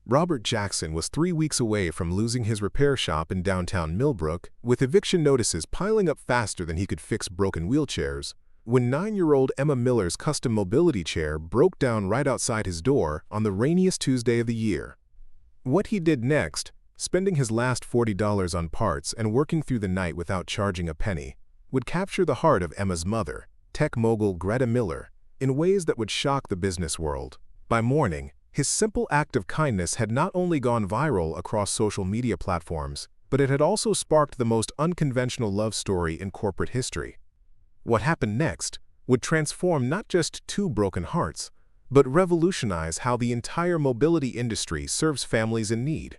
Robert Jackson was 3 weeks away from losing his repair shop in downtown Millbrook, with eviction notices piling up faster than he could fix broken wheelchairs, when 9-year-old Emma Miller's custom mobility chair broke down right outside his door on the rainiest Tuesday of the year. What he did next, spending his last $40 on parts and working through the night without charging a penny, would capture the heart of Emma's mother, tech mogul Greta Miller, in ways that would shock the business world. By morning, his simple act of kindness had not only gone viral across social media platforms, but it had also sparked the most unconventional love story in corporate history. What happened next would transform not just two broken hearts, but revolutionize how the entire mobility industry serves families in need.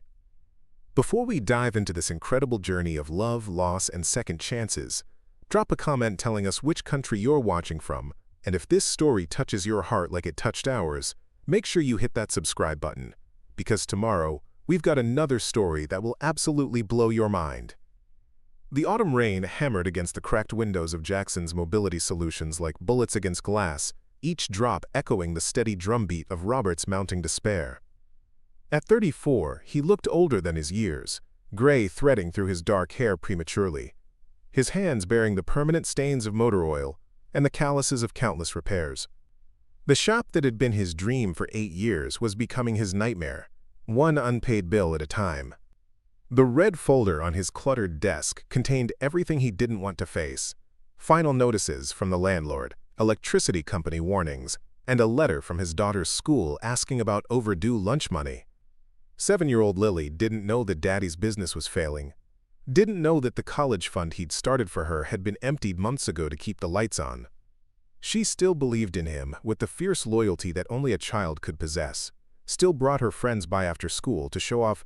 Before we dive into this incredible journey of love, loss, and second chances, drop a comment telling us which country you're watching from, and if this story touches your heart like it touched ours, make sure you hit that subscribe button, because tomorrow we've got another story that will absolutely blow your mind. The autumn rain hammered against the cracked windows of Jackson's mobility solutions like bullets against glass, each drop echoing the steady drumbeat of Robert's mounting despair. At 34, he looked older than his years, gray threading through his dark hair prematurely, his hands bearing the permanent stains of motor oil and the calluses of countless repairs. The shop that had been his dream for 8 years was becoming his nightmare, one unpaid bill at a time. The red folder on his cluttered desk contained everything he didn't want to face: final notices from the landlord, electricity company warnings, and a letter from his daughter's school asking about overdue lunch money. 7-year-old Lily didn't know that Daddy's business was failing, didn't know that the college fund he'd started for her had been emptied months ago to keep the lights on. She still believed in him with the fierce loyalty that only a child could possess, still brought her friends by after school to show off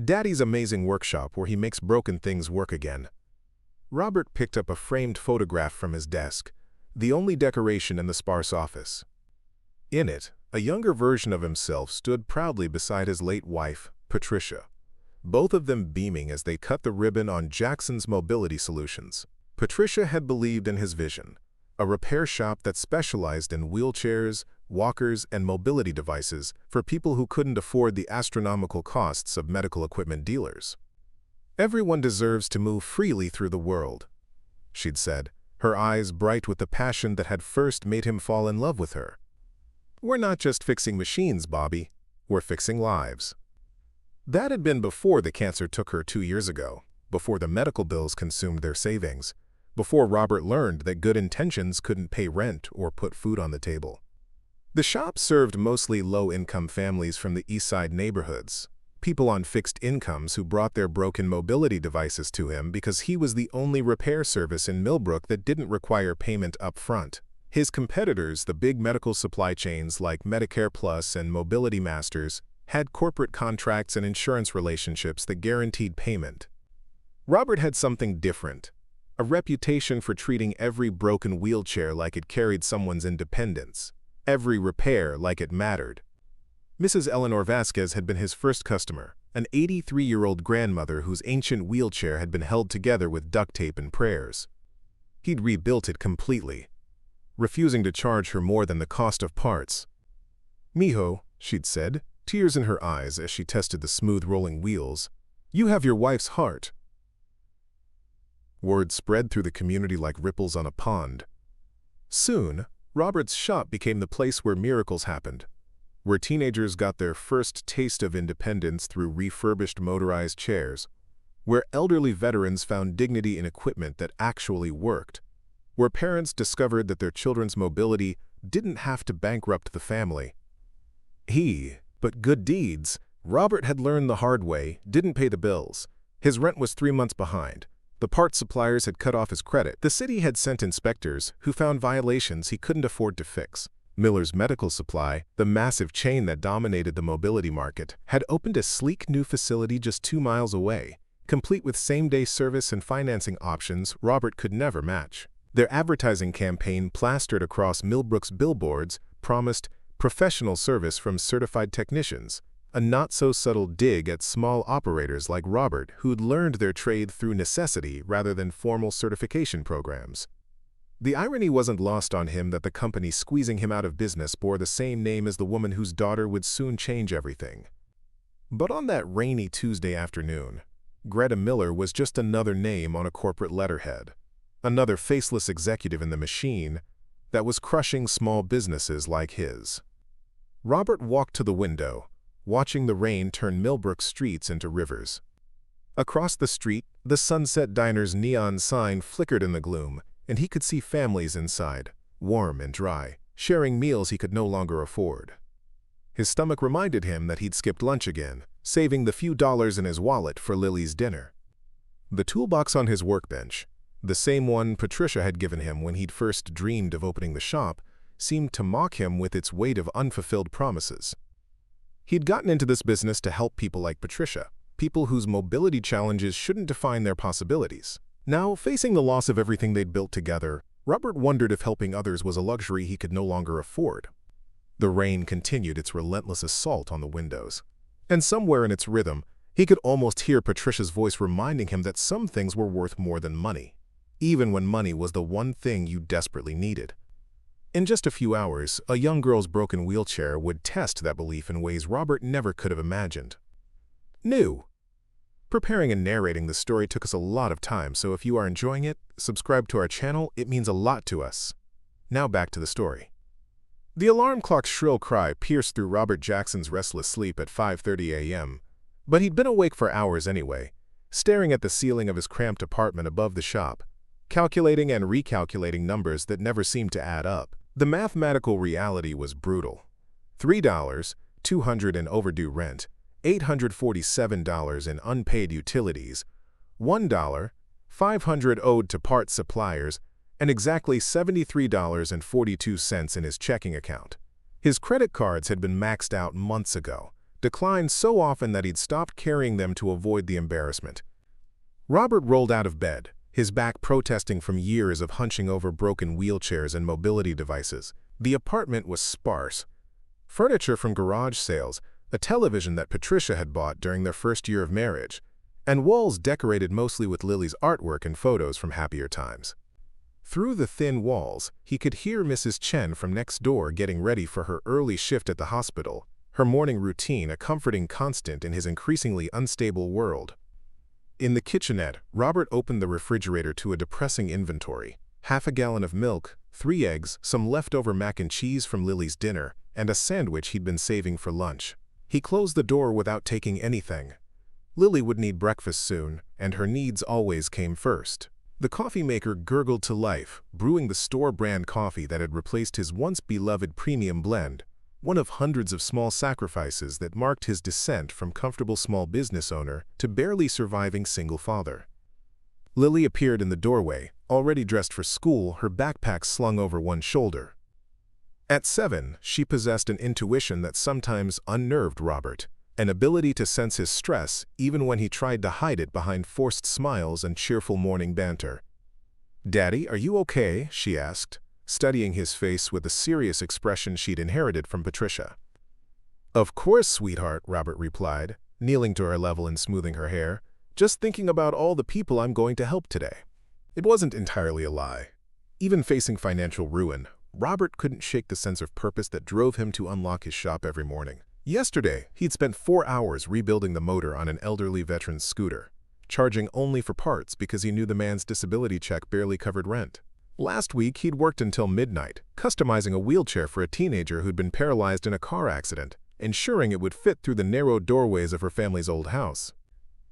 Daddy's amazing workshop where he makes broken things work again. Robert picked up a framed photograph from his desk, the only decoration in the sparse office. In it, a younger version of himself stood proudly beside his late wife, Patricia, both of them beaming as they cut the ribbon on Jackson's mobility solutions. Patricia had believed in his vision, a repair shop that specialized in wheelchairs, walkers, and mobility devices for people who couldn't afford the astronomical costs of medical equipment dealers. "Everyone deserves to move freely through the world," she'd said, her eyes bright with the passion that had first made him fall in love with her. "We're not just fixing machines, Bobby. We're fixing lives." That had been before the cancer took her 2 years ago, before the medical bills consumed their savings, before Robert learned that good intentions couldn't pay rent or put food on the table. The shop served mostly low-income families from the East Side neighborhoods, people on fixed incomes who brought their broken mobility devices to him because he was the only repair service in Millbrook that didn't require payment up front. His competitors, the big medical supply chains like Medicare Plus and Mobility Masters, had corporate contracts and insurance relationships that guaranteed payment. Robert had something different, a reputation for treating every broken wheelchair like it carried someone's independence, every repair like it mattered. Mrs. Eleanor Vasquez had been his first customer, an 83-year-old grandmother whose ancient wheelchair had been held together with duct tape and prayers. He'd rebuilt it completely, refusing to charge her more than the cost of parts. "Mijo," she'd said, tears in her eyes as she tested the smooth rolling wheels, "you have your wife's heart." Word spread through the community like ripples on a pond. Soon, Robert's shop became the place where miracles happened, where teenagers got their first taste of independence through refurbished motorized chairs, where elderly veterans found dignity in equipment that actually worked, where parents discovered that their children's mobility didn't have to bankrupt the family. But good deeds, Robert had learned the hard way, didn't pay the bills. His rent was 3 months behind. The parts suppliers had cut off his credit. The city had sent inspectors who found violations he couldn't afford to fix. Miller's Medical Supply, the massive chain that dominated the mobility market, had opened a sleek new facility just 2 miles away, complete with same-day service and financing options Robert could never match. Their advertising campaign, plastered across Millbrook's billboards, promised professional service from certified technicians, a not-so-subtle dig at small operators like Robert who'd learned their trade through necessity rather than formal certification programs. The irony wasn't lost on him that the company squeezing him out of business bore the same name as the woman whose daughter would soon change everything. But on that rainy Tuesday afternoon, Greta Miller was just another name on a corporate letterhead, another faceless executive in the machine that was crushing small businesses like his. Robert walked to the window, watching the rain turn Millbrook streets into rivers. Across the street, the Sunset Diner's neon sign flickered in the gloom, and he could see families inside, warm and dry, sharing meals he could no longer afford. His stomach reminded him that he'd skipped lunch again, saving the few dollars in his wallet for Lily's dinner. The toolbox on his workbench, the same one Patricia had given him when he'd first dreamed of opening the shop, seemed to mock him with its weight of unfulfilled promises. He'd gotten into this business to help people like Patricia, people whose mobility challenges shouldn't define their possibilities. Now, facing the loss of everything they'd built together, Robert wondered if helping others was a luxury he could no longer afford. The rain continued its relentless assault on the windows, and somewhere in its rhythm, he could almost hear Patricia's voice reminding him that some things were worth more than money, even when money was the one thing you desperately needed. In just a few hours, a young girl's broken wheelchair would test that belief in ways Robert never could have imagined. Preparing and narrating the story took us a lot of time, so if you are enjoying it, subscribe to our channel. It means a lot to us. Now back to the story. The alarm clock's shrill cry pierced through Robert Jackson's restless sleep at 5:30 a.m., but he'd been awake for hours anyway, staring at the ceiling of his cramped apartment above the shop, calculating and recalculating numbers that never seemed to add up. The mathematical reality was brutal. $3, $200 in overdue rent, $847 in unpaid utilities, $1, $500 owed to parts suppliers, and exactly $73.42 in his checking account. His credit cards had been maxed out months ago, declined so often that he'd stopped carrying them to avoid the embarrassment. Robert rolled out of bed, his back protesting from years of hunching over broken wheelchairs and mobility devices. The apartment was sparse. Furniture from garage sales, a television that Patricia had bought during their first year of marriage, and walls decorated mostly with Lily's artwork and photos from happier times. Through the thin walls, he could hear Mrs. Chen from next door getting ready for her early shift at the hospital, her morning routine a comforting constant in his increasingly unstable world. In the kitchenette, Robert opened the refrigerator to a depressing inventory: half a gallon of milk, 3 eggs, some leftover mac and cheese from Lily's dinner, and a sandwich he'd been saving for lunch. He closed the door without taking anything. Lily would need breakfast soon, and her needs always came first. The coffee maker gurgled to life, brewing the store-brand coffee that had replaced his once-beloved premium blend, one of hundreds of small sacrifices that marked his descent from comfortable small business owner to barely surviving single father. Lily appeared in the doorway, already dressed for school, her backpack slung over one shoulder. At 7, she possessed an intuition that sometimes unnerved Robert, an ability to sense his stress even when he tried to hide it behind forced smiles and cheerful morning banter. "Daddy, are you okay?" she asked, studying his face with the serious expression she'd inherited from Patricia. "Of course, sweetheart," Robert replied, kneeling to her level and smoothing her hair, "just thinking about all the people I'm going to help today." It wasn't entirely a lie. Even facing financial ruin, Robert couldn't shake the sense of purpose that drove him to unlock his shop every morning. Yesterday, he'd spent 4 hours rebuilding the motor on an elderly veteran's scooter, charging only for parts because he knew the man's disability check barely covered rent. Last week, he'd worked until midnight, customizing a wheelchair for a teenager who'd been paralyzed in a car accident, ensuring it would fit through the narrow doorways of her family's old house.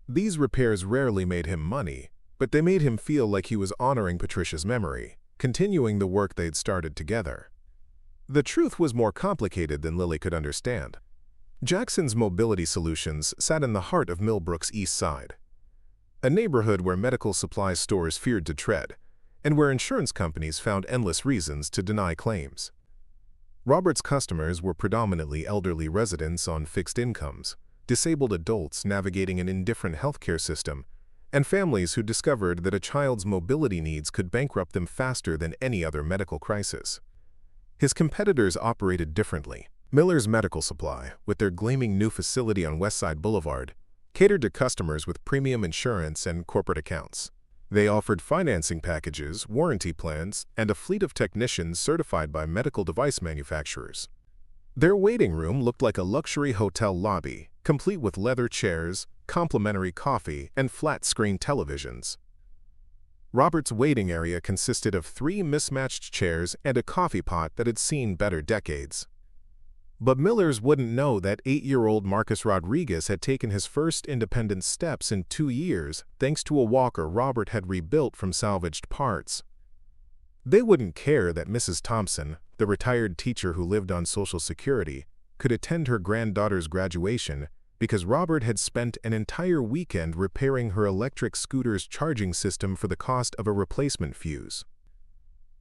These repairs rarely made him money, but they made him feel like he was honoring Patricia's memory, continuing the work they'd started together. The truth was more complicated than Lily could understand. Jackson's Mobility Solutions sat in the heart of Millbrook's East Side, a neighborhood where medical supply stores feared to tread, and where insurance companies found endless reasons to deny claims. Robert's customers were predominantly elderly residents on fixed incomes, disabled adults navigating an indifferent healthcare system, and families who discovered that a child's mobility needs could bankrupt them faster than any other medical crisis. His competitors operated differently. Miller's Medical Supply, with their gleaming new facility on Westside Boulevard, catered to customers with premium insurance and corporate accounts. They offered financing packages, warranty plans, and a fleet of technicians certified by medical device manufacturers. Their waiting room looked like a luxury hotel lobby, complete with leather chairs, complimentary coffee, and flat-screen televisions. Robert's waiting area consisted of 3 mismatched chairs and a coffee pot that had seen better decades. But Millers wouldn't know that 8-year-old Marcus Rodriguez had taken his first independent steps in 2 years thanks to a walker Robert had rebuilt from salvaged parts. They wouldn't care that Mrs. Thompson, the retired teacher who lived on Social Security, could attend her granddaughter's graduation because Robert had spent an entire weekend repairing her electric scooter's charging system for the cost of a replacement fuse.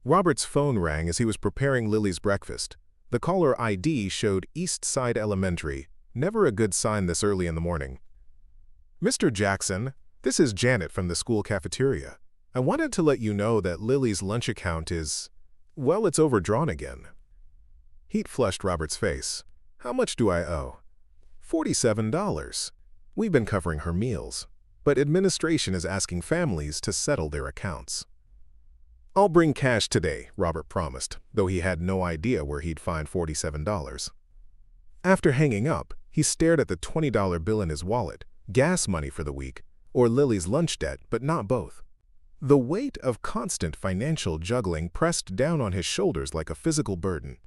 Robert's phone rang as he was preparing Lily's breakfast. The caller ID showed East Side Elementary, never a good sign this early in the morning. "Mr. Jackson, this is Janet from the school cafeteria. I wanted to let you know that Lily's lunch account is, well, it's overdrawn again." Heat flushed Robert's face. "How much do I owe?" $47. We've been covering her meals, but administration is asking families to settle their accounts. "I'll bring cash today," Robert promised, though he had no idea where he'd find $47. After hanging up, he stared at the $20 bill in his wallet, gas money for the week, or Lily's lunch debt, but not both. The weight of constant financial juggling pressed down on his shoulders like a physical burden.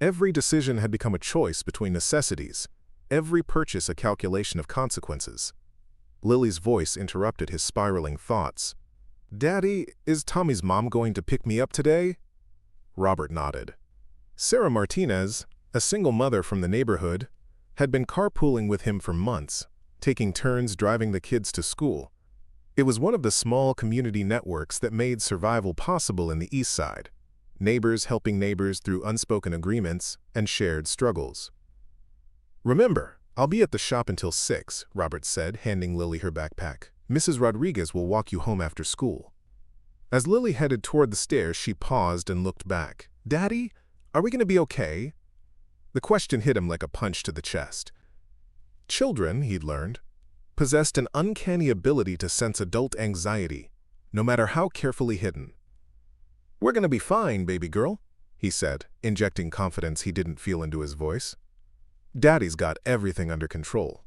Every decision had become a choice between necessities, every purchase a calculation of consequences. Lily's voice interrupted his spiraling thoughts. "Daddy, is Tommy's mom going to pick me up today?" Robert nodded. Sarah Martinez, a single mother from the neighborhood, had been carpooling with him for months, taking turns driving the kids to school. It was one of the small community networks that made survival possible in the East Side, neighbors helping neighbors through unspoken agreements and shared struggles. "Remember, I'll be at the shop until 6, Robert said, handing Lily her backpack. "Mrs. Rodriguez will walk you home after school." As Lily headed toward the stairs, she paused and looked back. "Daddy, are we going to be okay?" The question hit him like a punch to the chest. Children, he'd learned, possessed an uncanny ability to sense adult anxiety, no matter how carefully hidden. "We're going to be fine, baby girl," he said, injecting confidence he didn't feel into his voice. "Daddy's got everything under control."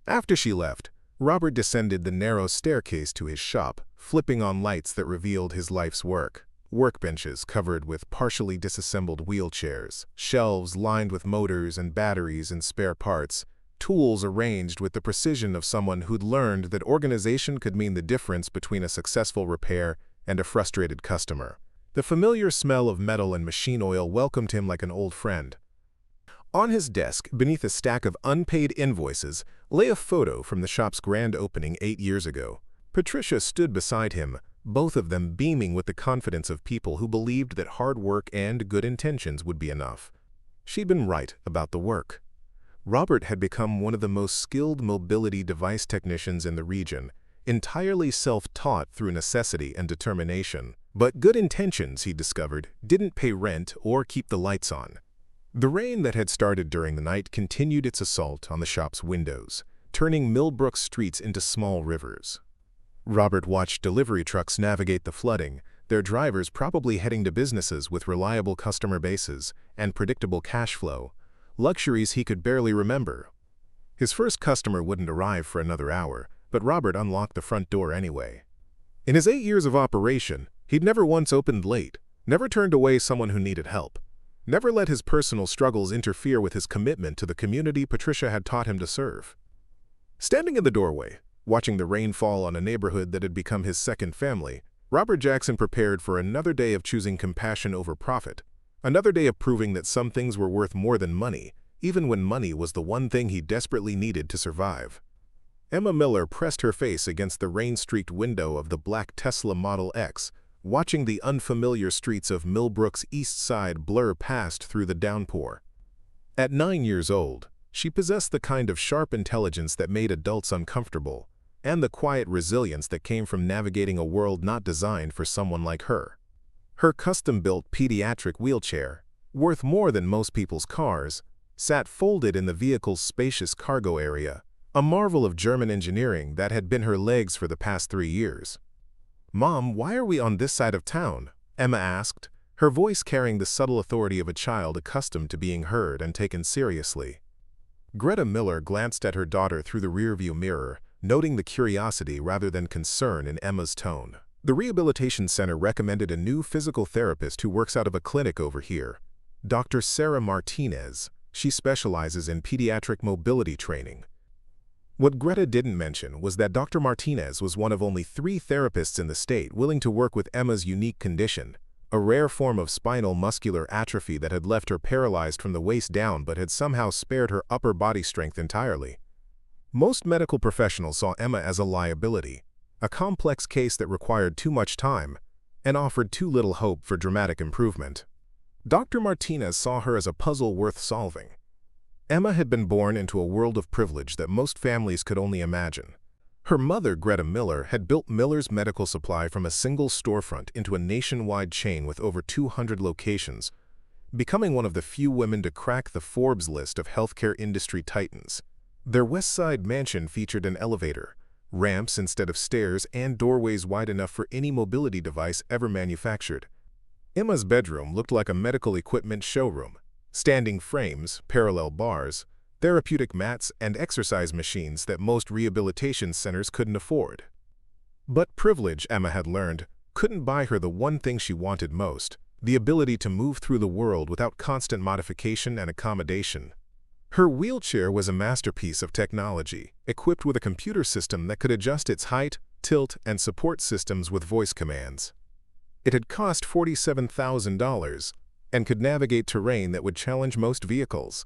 After she left, Robert descended the narrow staircase to his shop, flipping on lights that revealed his life's work. Workbenches covered with partially disassembled wheelchairs, shelves lined with motors and batteries and spare parts, tools arranged with the precision of someone who'd learned that organization could mean the difference between a successful repair and a frustrated customer. The familiar smell of metal and machine oil welcomed him like an old friend. On his desk, beneath a stack of unpaid invoices, lay a photo from the shop's grand opening 8 years ago. Patricia stood beside him, both of them beaming with the confidence of people who believed that hard work and good intentions would be enough. She'd been right about the work. Robert had become one of the most skilled mobility device technicians in the region, entirely self-taught through necessity and determination. But good intentions, he discovered, didn't pay rent or keep the lights on. The rain that had started during the night continued its assault on the shop's windows, turning Millbrook's streets into small rivers. Robert watched delivery trucks navigate the flooding, their drivers probably heading to businesses with reliable customer bases and predictable cash flow, luxuries he could barely remember. His first customer wouldn't arrive for another hour, but Robert unlocked the front door anyway. In his 8 years of operation, he'd never once opened late, never turned away someone who needed help. Never let his personal struggles interfere with his commitment to the community Patricia had taught him to serve. Standing in the doorway, watching the rain fall on a neighborhood that had become his second family, Robert Jackson prepared for another day of choosing compassion over profit, another day of proving that some things were worth more than money, even when money was the one thing he desperately needed to survive. Emma Miller pressed her face against the rain-streaked window of the black Tesla Model X, watching the unfamiliar streets of Millbrook's East Side blur past through the downpour. At 9 years old, she possessed the kind of sharp intelligence that made adults uncomfortable, and the quiet resilience that came from navigating a world not designed for someone like her. Her custom-built pediatric wheelchair, worth more than most people's cars, sat folded in the vehicle's spacious cargo area, a marvel of German engineering that had been her legs for the past 3 years. "Mom, why are we on this side of town?" Emma asked, her voice carrying the subtle authority of a child accustomed to being heard and taken seriously. Greta Miller glanced at her daughter through the rearview mirror, noting the curiosity rather than concern in Emma's tone. The rehabilitation center recommended a new physical therapist who works out of a clinic over here, Dr. Sarah Martinez. She specializes in pediatric mobility training. What Greta didn't mention was that Dr. Martinez was one of only 3 therapists in the state willing to work with Emma's unique condition, a rare form of spinal muscular atrophy that had left her paralyzed from the waist down but had somehow spared her upper body strength entirely. Most medical professionals saw Emma as a liability, a complex case that required too much time and offered too little hope for dramatic improvement. Dr. Martinez saw her as a puzzle worth solving. Emma had been born into a world of privilege that most families could only imagine. Her mother, Greta Miller, had built Miller's Medical Supply from a single storefront into a nationwide chain with over 200 locations, becoming one of the few women to crack the Forbes list of healthcare industry titans. Their West Side mansion featured an elevator, ramps instead of stairs, and doorways wide enough for any mobility device ever manufactured. Emma's bedroom looked like a medical equipment showroom. Standing frames, parallel bars, therapeutic mats, and exercise machines that most rehabilitation centers couldn't afford. But privilege, Emma had learned, couldn't buy her the one thing she wanted most, the ability to move through the world without constant modification and accommodation. Her wheelchair was a masterpiece of technology, equipped with a computer system that could adjust its height, tilt, and support systems with voice commands. It had cost $47,000 and could navigate terrain that would challenge most vehicles.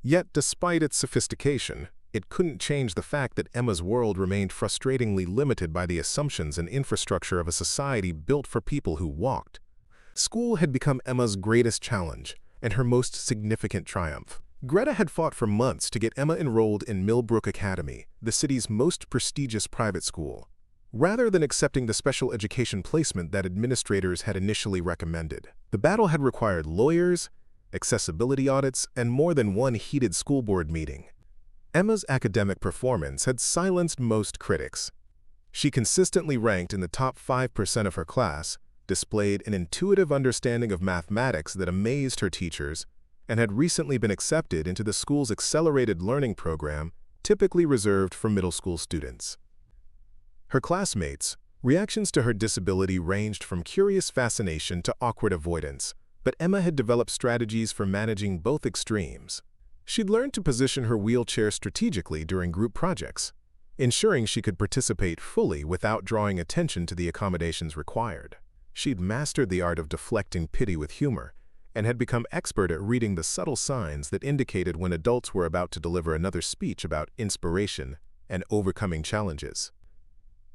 Yet, despite its sophistication, it couldn't change the fact that Emma's world remained frustratingly limited by the assumptions and infrastructure of a society built for people who walked. School had become Emma's greatest challenge and her most significant triumph. Greta had fought for months to get Emma enrolled in Millbrook Academy, the city's most prestigious private school, rather than accepting the special education placement that administrators had initially recommended. The battle had required lawyers, accessibility audits, and more than one heated school board meeting. Emma's academic performance had silenced most critics. She consistently ranked in the top 5% of her class, displayed an intuitive understanding of mathematics that amazed her teachers, and had recently been accepted into the school's accelerated learning program, typically reserved for middle school students. Her classmates' reactions to her disability ranged from curious fascination to awkward avoidance, but Emma had developed strategies for managing both extremes. She'd learned to position her wheelchair strategically during group projects, ensuring she could participate fully without drawing attention to the accommodations required. She'd mastered the art of deflecting pity with humor and had become expert at reading the subtle signs that indicated when adults were about to deliver another speech about inspiration and overcoming challenges.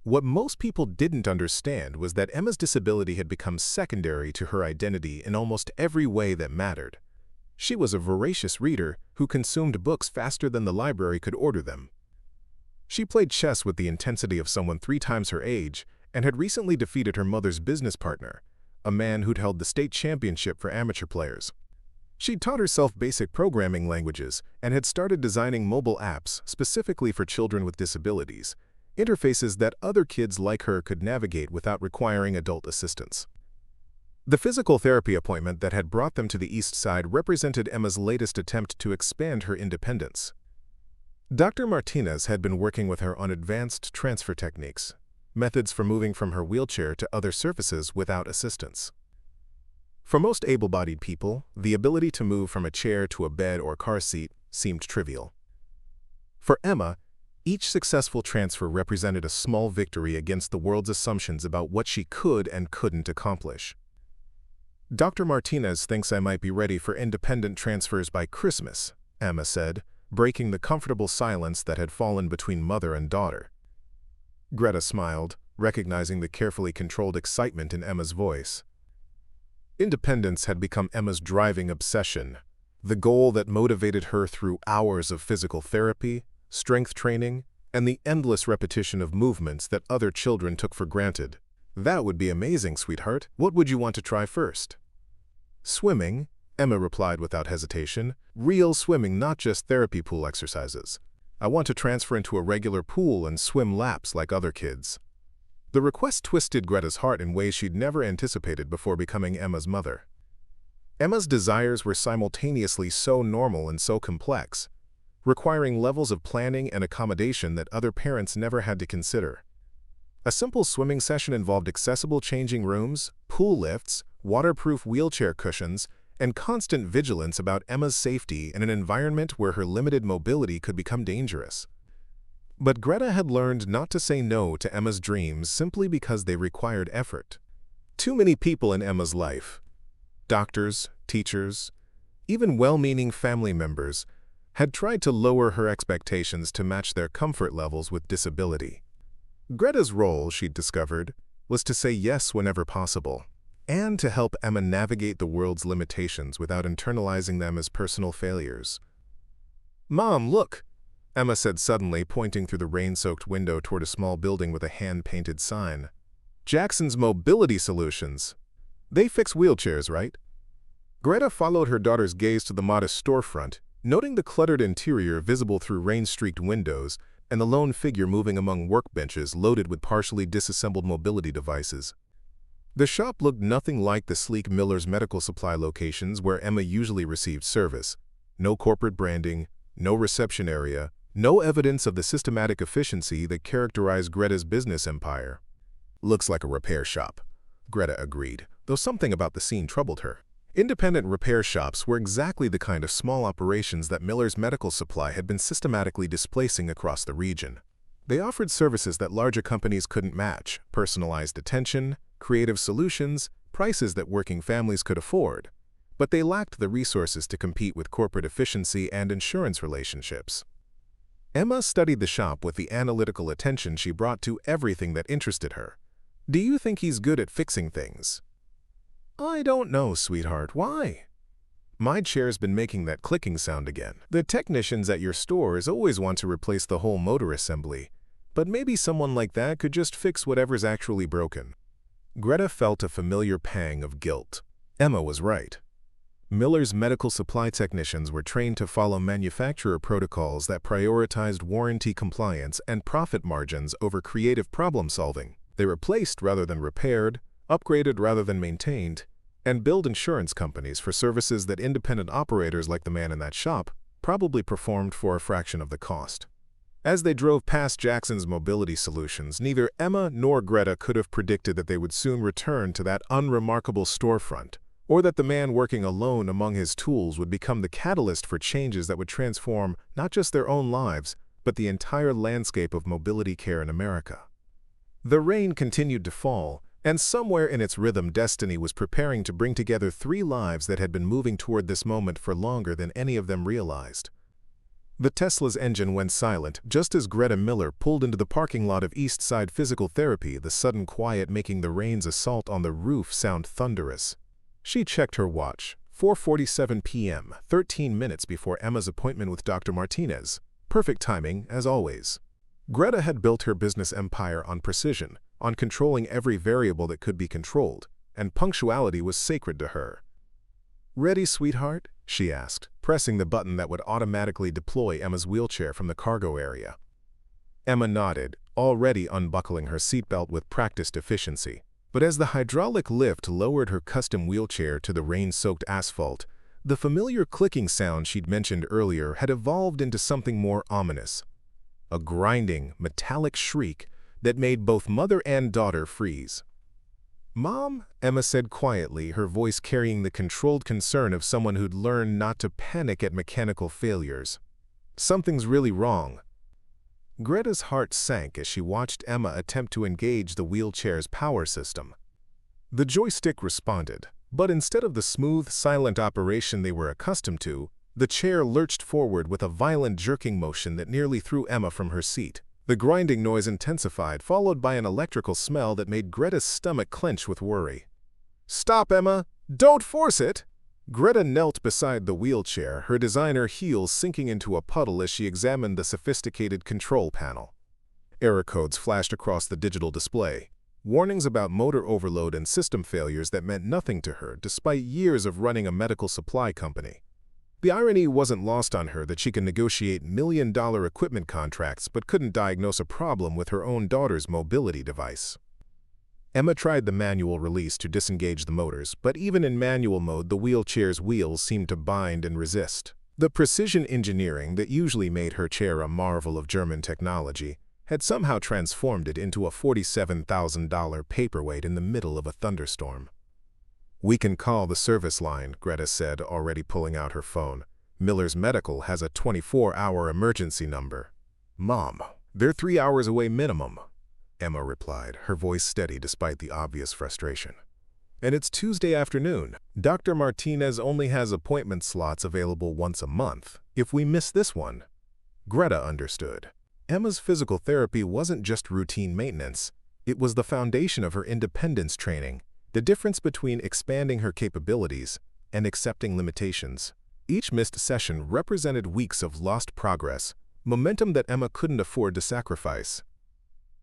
What most people didn't understand was that Emma's disability had become secondary to her identity in almost every way that mattered. She was a voracious reader who consumed books faster than the library could order them. She played chess with the intensity of someone 3 times her age and had recently defeated her mother's business partner, a man who'd held the state championship for amateur players. She'd taught herself basic programming languages and had started designing mobile apps specifically for children with disabilities, interfaces that other kids like her could navigate without requiring adult assistance. The physical therapy appointment that had brought them to the East Side represented Emma's latest attempt to expand her independence. Dr. Martinez had been working with her on advanced transfer techniques, methods for moving from her wheelchair to other surfaces without assistance. For most able-bodied people, the ability to move from a chair to a bed or car seat seemed trivial. For Emma, each successful transfer represented a small victory against the world's assumptions about what she could and couldn't accomplish. Dr. Martinez thinks I might be ready for independent transfers by Christmas, Emma said, breaking the comfortable silence that had fallen between mother and daughter. Greta smiled, recognizing the carefully controlled excitement in Emma's voice. Independence had become Emma's driving obsession, the goal that motivated her through hours of physical therapy, strength training, and the endless repetition of movements that other children took for granted. That would be amazing, sweetheart. What would you want to try first? Swimming, Emma replied without hesitation. Real swimming, not just therapy pool exercises. I want to transfer into a regular pool and swim laps like other kids. The request twisted Greta's heart in ways she'd never anticipated before becoming Emma's mother. Emma's desires were simultaneously so normal and so complex. requiring levels of planning and accommodation that other parents never had to consider. A simple swimming session involved accessible changing rooms, pool lifts, waterproof wheelchair cushions, and constant vigilance about Emma's safety in an environment where her limited mobility could become dangerous. But Greta had learned not to say no to Emma's dreams simply because they required effort. Too many people in Emma's life, doctors, teachers, even well-meaning family members, had tried to lower her expectations to match their comfort levels with disability. Greta's role, she'd discovered, was to say yes whenever possible, and to help Emma navigate the world's limitations without internalizing them as personal failures. "Mom, look!" Emma said suddenly, pointing through the rain-soaked window toward a small building with a hand-painted sign. "Jackson's Mobility Solutions. They fix wheelchairs, right?" Greta followed her daughter's gaze to the modest storefront, noting the cluttered interior visible through rain-streaked windows and the lone figure moving among workbenches loaded with partially disassembled mobility devices. The shop looked nothing like the sleek Miller's medical supply locations where Emma usually received service. No corporate branding, no reception area, no evidence of the systematic efficiency that characterized Greta's business empire. "Looks like a repair shop," Greta agreed, though something about the scene troubled her. Independent repair shops were exactly the kind of small operations that Miller's medical supply had been systematically displacing across the region. They offered services that larger companies couldn't match: personalized attention, creative solutions, prices that working families could afford. But they lacked the resources to compete with corporate efficiency and insurance relationships. Emma studied the shop with the analytical attention she brought to everything that interested her. "Do you think he's good at fixing things?" "I don't know, sweetheart. Why?" "My chair's been making that clicking sound again. The technicians at your stores always want to replace the whole motor assembly, but maybe someone like that could just fix whatever's actually broken." Greta felt a familiar pang of guilt. Emma was right. Miller's medical supply technicians were trained to follow manufacturer protocols that prioritized warranty compliance and profit margins over creative problem-solving. They replaced rather than repaired, upgraded rather than maintained, and billed insurance companies for services that independent operators like the man in that shop probably performed for a fraction of the cost. As they drove past Jackson's Mobility Solutions, neither Emma nor Greta could have predicted that they would soon return to that unremarkable storefront, or that the man working alone among his tools would become the catalyst for changes that would transform not just their own lives, but the entire landscape of mobility care in America. The rain continued to fall, and somewhere in its rhythm destiny was preparing to bring together three lives that had been moving toward this moment for longer than any of them realized. The Tesla's engine went silent just as Greta Miller pulled into the parking lot of East Side Physical Therapy, the sudden quiet making the rain's assault on the roof sound thunderous. She checked her watch. 4:47 p.m., 13 minutes before Emma's appointment with Dr. Martinez. Perfect timing, as always. Greta had built her business empire on precision, on controlling every variable that could be controlled, and punctuality was sacred to her. "Ready, sweetheart?" she asked, pressing the button that would automatically deploy Emma's wheelchair from the cargo area. Emma nodded, already unbuckling her seatbelt with practiced efficiency. But as the hydraulic lift lowered her custom wheelchair to the rain-soaked asphalt, the familiar clicking sound she'd mentioned earlier had evolved into something more ominous. A grinding, metallic shriek that made both mother and daughter freeze. "Mom," Emma said quietly, her voice carrying the controlled concern of someone who'd learned not to panic at mechanical failures. "Something's really wrong." Greta's heart sank as she watched Emma attempt to engage the wheelchair's power system. The joystick responded, but instead of the smooth, silent operation they were accustomed to, the chair lurched forward with a violent jerking motion that nearly threw Emma from her seat. The grinding noise intensified, followed by an electrical smell that made Greta's stomach clench with worry. "Stop, Emma! Don't force it!" Greta knelt beside the wheelchair, her designer heels sinking into a puddle as she examined the sophisticated control panel. Error codes flashed across the digital display, warnings about motor overload and system failures that meant nothing to her despite years of running a medical supply company. The irony wasn't lost on her that she could negotiate million-dollar equipment contracts but couldn't diagnose a problem with her own daughter's mobility device. Emma tried the manual release to disengage the motors, but even in manual mode the wheelchair's wheels seemed to bind and resist. The precision engineering that usually made her chair a marvel of German technology had somehow transformed it into a $47,000 paperweight in the middle of a thunderstorm. "We can call the service line," Greta said, already pulling out her phone. "Miller's Medical has a 24-hour emergency number." "Mom, they're 3 hours away minimum," Emma replied, her voice steady despite the obvious frustration. "And it's Tuesday afternoon. Dr. Martinez only has appointment slots available once a month. If we miss this one—" Greta understood. Emma's physical therapy wasn't just routine maintenance. It was the foundation of her independence training, the difference between expanding her capabilities and accepting limitations. Each missed session represented weeks of lost progress, momentum that Emma couldn't afford to sacrifice.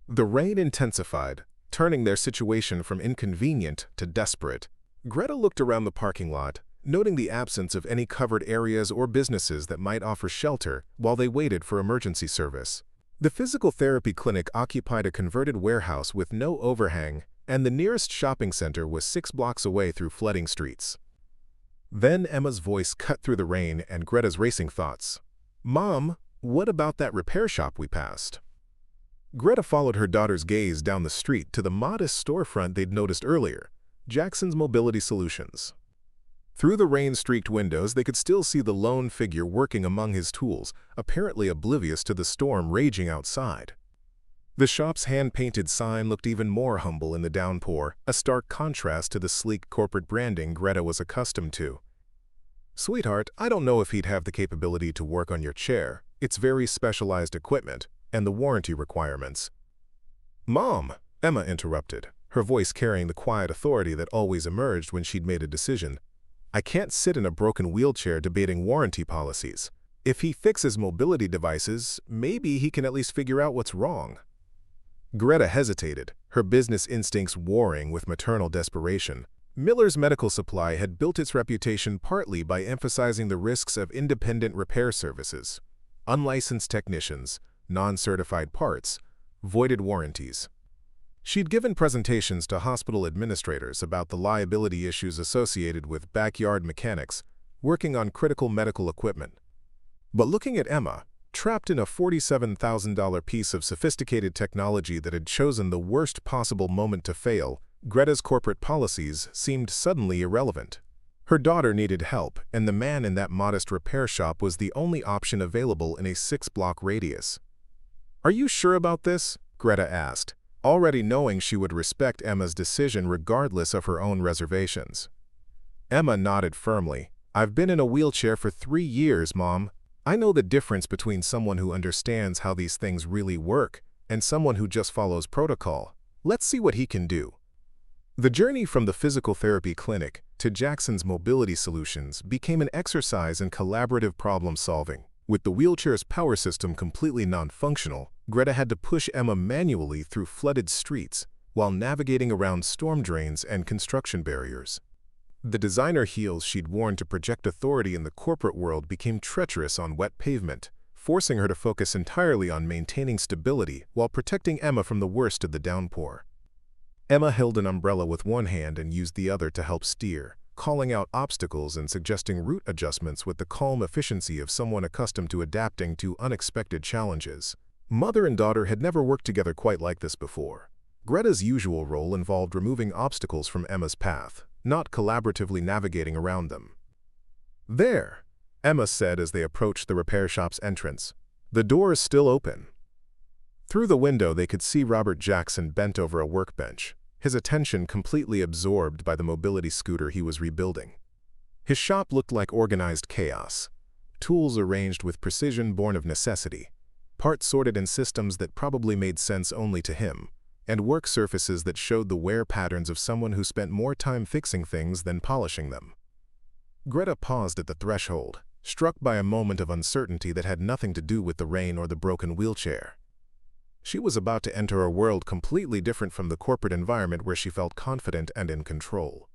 The rain intensified, turning their situation from inconvenient to desperate. Greta looked around the parking lot, noting the absence of any covered areas or businesses that might offer shelter while they waited for emergency service. The physical therapy clinic occupied a converted warehouse with no overhang, and the nearest shopping center was 6 blocks away through flooding streets. Then Emma's voice cut through the rain and Greta's racing thoughts. "Mom, what about that repair shop we passed?" Greta followed her daughter's gaze down the street to the modest storefront they'd noticed earlier, Jackson's Mobility Solutions. Through the rain-streaked windows, they could still see the lone figure working among his tools, apparently oblivious to the storm raging outside. The shop's hand-painted sign looked even more humble in the downpour, a stark contrast to the sleek corporate branding Greta was accustomed to. "Sweetheart, I don't know if he'd have the capability to work on your chair. It's very specialized equipment, and the warranty requirements." "Mom," Emma interrupted, her voice carrying the quiet authority that always emerged when she'd made a decision. "I can't sit in a broken wheelchair debating warranty policies. If he fixes mobility devices, maybe he can at least figure out what's wrong." Greta hesitated, her business instincts warring with maternal desperation. Miller's Medical Supply had built its reputation partly by emphasizing the risks of independent repair services: unlicensed technicians, non-certified parts, voided warranties. She'd given presentations to hospital administrators about the liability issues associated with backyard mechanics working on critical medical equipment. But looking at Emma, trapped in a $47,000 piece of sophisticated technology that had chosen the worst possible moment to fail, Greta's corporate policies seemed suddenly irrelevant. Her daughter needed help, and the man in that modest repair shop was the only option available in a 6-block radius. "Are you sure about this?" Greta asked, already knowing she would respect Emma's decision regardless of her own reservations. Emma nodded firmly. "I've been in a wheelchair for 3 years, Mom. I know the difference between someone who understands how these things really work and someone who just follows protocol. Let's see what he can do." The journey from the physical therapy clinic to Jackson's Mobility Solutions became an exercise in collaborative problem-solving. With the wheelchair's power system completely non-functional, Greta had to push Emma manually through flooded streets while navigating around storm drains and construction barriers. The designer heels she'd worn to project authority in the corporate world became treacherous on wet pavement, forcing her to focus entirely on maintaining stability while protecting Emma from the worst of the downpour. Emma held an umbrella with one hand and used the other to help steer, calling out obstacles and suggesting route adjustments with the calm efficiency of someone accustomed to adapting to unexpected challenges. Mother and daughter had never worked together quite like this before. Greta's usual role involved removing obstacles from Emma's path, not collaboratively navigating around them. "There," Emma said as they approached the repair shop's entrance. "The door is still open." Through the window they could see Robert Jackson bent over a workbench, his attention completely absorbed by the mobility scooter he was rebuilding. His shop looked like organized chaos, tools arranged with precision born of necessity, parts sorted in systems that probably made sense only to him, and work surfaces that showed the wear patterns of someone who spent more time fixing things than polishing them. Greta paused at the threshold, struck by a moment of uncertainty that had nothing to do with the rain or the broken wheelchair. She was about to enter a world completely different from the corporate environment where she felt confident and in control.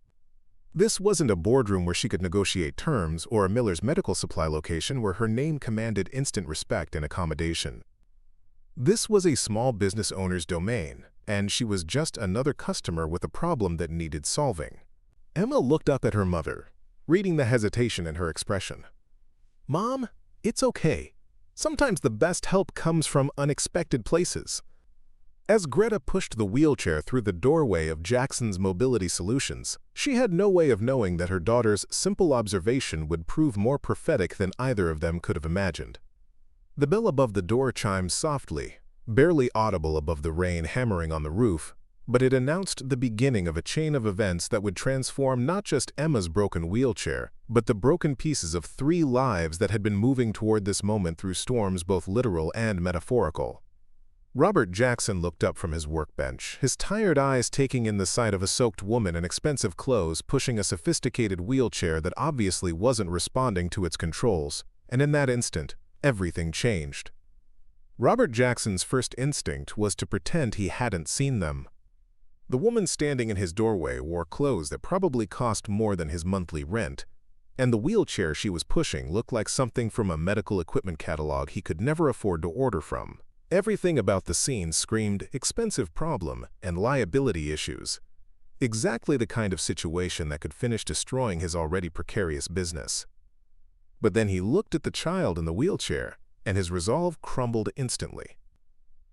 This wasn't a boardroom where she could negotiate terms or a Miller's Medical Supply location where her name commanded instant respect and accommodation. This was a small business owner's domain, and she was just another customer with a problem that needed solving. Emma looked up at her mother, reading the hesitation in her expression. "Mom, it's okay. Sometimes the best help comes from unexpected places." As Greta pushed the wheelchair through the doorway of Jackson's Mobility Solutions, she had no way of knowing that her daughter's simple observation would prove more prophetic than either of them could have imagined. The bell above the door chimed softly, barely audible above the rain hammering on the roof, but it announced the beginning of a chain of events that would transform not just Emma's broken wheelchair, but the broken pieces of 3 lives that had been moving toward this moment through storms both literal and metaphorical. Robert Jackson looked up from his workbench, his tired eyes taking in the sight of a soaked woman in expensive clothes pushing a sophisticated wheelchair that obviously wasn't responding to its controls, and in that instant, everything changed. Robert Jackson's first instinct was to pretend he hadn't seen them. The woman standing in his doorway wore clothes that probably cost more than his monthly rent, and the wheelchair she was pushing looked like something from a medical equipment catalog he could never afford to order from. Everything about the scene screamed expensive problem and liability issues. Exactly the kind of situation that could finish destroying his already precarious business. But then he looked at the child in the wheelchair, and his resolve crumbled instantly.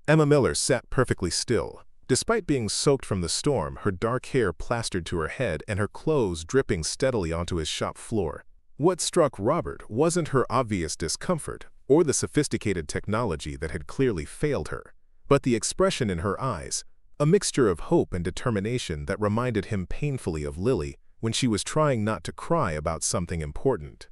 Emma Miller sat perfectly still. Despite being soaked from the storm, her dark hair plastered to her head and her clothes dripping steadily onto his shop floor. What struck Robert wasn't her obvious discomfort or the sophisticated technology that had clearly failed her, but the expression in her eyes, a mixture of hope and determination that reminded him painfully of Lily when she was trying not to cry about something important.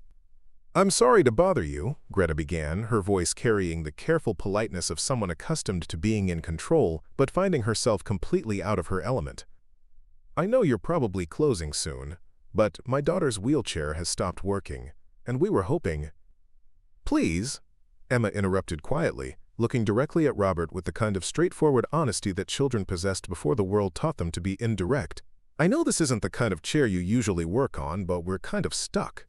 "I'm sorry to bother you," Greta began, her voice carrying the careful politeness of someone accustomed to being in control but finding herself completely out of her element. "I know you're probably closing soon, but my daughter's wheelchair has stopped working, and we were hoping—" "Please," Emma interrupted quietly, looking directly at Robert with the kind of straightforward honesty that children possessed before the world taught them to be indirect. "I know this isn't the kind of chair you usually work on, but we're kind of stuck."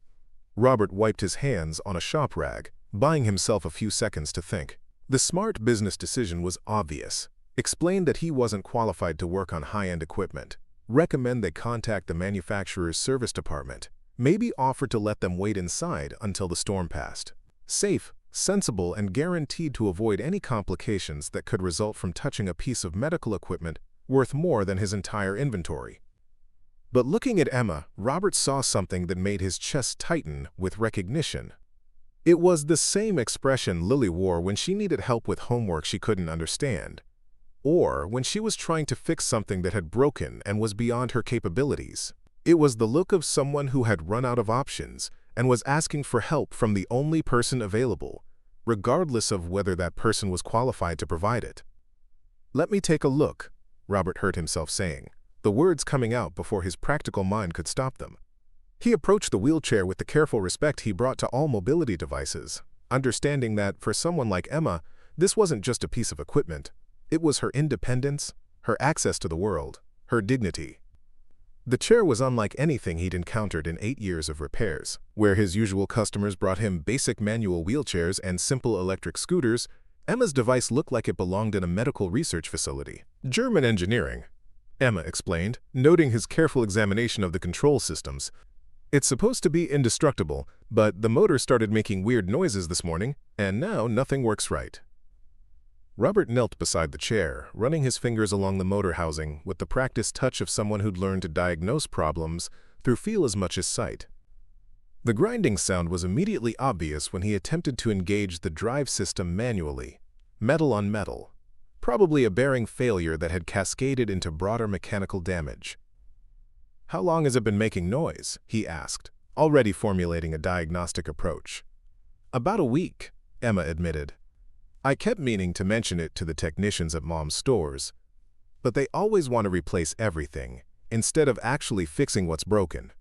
Robert wiped his hands on a shop rag, buying himself a few seconds to think. The smart business decision was obvious. Explain that he wasn't qualified to work on high-end equipment. Recommend they contact the manufacturer's service department. Maybe offer to let them wait inside until the storm passed. Safe, sensible, and guaranteed to avoid any complications that could result from touching a piece of medical equipment worth more than his entire inventory. But looking at Emma, Robert saw something that made his chest tighten with recognition. It was the same expression Lily wore when she needed help with homework she couldn't understand, or when she was trying to fix something that had broken and was beyond her capabilities. It was the look of someone who had run out of options and was asking for help from the only person available, regardless of whether that person was qualified to provide it. "Let me take a look," Robert heard himself saying, the words coming out before his practical mind could stop them. He approached the wheelchair with the careful respect he brought to all mobility devices, understanding that, for someone like Emma, this wasn't just a piece of equipment. It was her independence, her access to the world, her dignity. The chair was unlike anything he'd encountered in 8 years of repairs. Where his usual customers brought him basic manual wheelchairs and simple electric scooters, Emma's device looked like it belonged in a medical research facility. "German engineering," Emma explained, noting his careful examination of the control systems. "It's supposed to be indestructible, but the motor started making weird noises this morning, and now nothing works right." Robert knelt beside the chair, running his fingers along the motor housing with the practiced touch of someone who'd learned to diagnose problems through feel as much as sight. The grinding sound was immediately obvious when he attempted to engage the drive system manually, metal on metal, probably a bearing failure that had cascaded into broader mechanical damage. "How long has it been making noise?" he asked, already formulating a diagnostic approach. "About a week," Emma admitted. "I kept meaning to mention it to the technicians at Mom's stores, but they always want to replace everything, instead of actually fixing what's broken."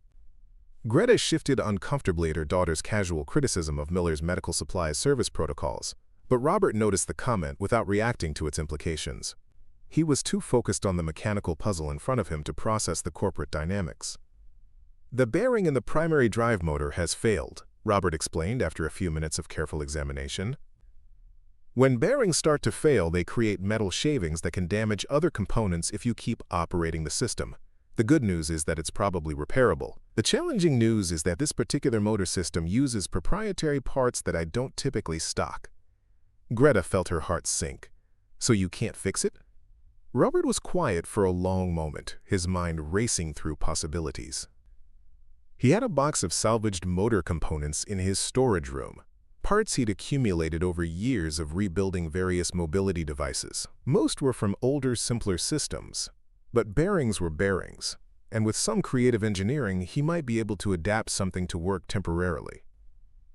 Greta shifted uncomfortably at her daughter's casual criticism of Miller's medical supplies service protocols, but Robert noticed the comment without reacting to its implications. He was too focused on the mechanical puzzle in front of him to process the corporate dynamics. "The bearing in the primary drive motor has failed," Robert explained after a few minutes of careful examination. "When bearings start to fail, they create metal shavings that can damage other components if you keep operating the system. The good news is that it's probably repairable. The challenging news is that this particular motor system uses proprietary parts that I don't typically stock. Greta felt her heart sink. So you can't fix it? Robert was quiet for a long moment, his mind racing through possibilities. He had a box of salvaged motor components in his storage room, parts he'd accumulated over years of rebuilding various mobility devices. Most were from older, simpler systems, but bearings were bearings, and with some creative engineering, he might be able to adapt something to work temporarily.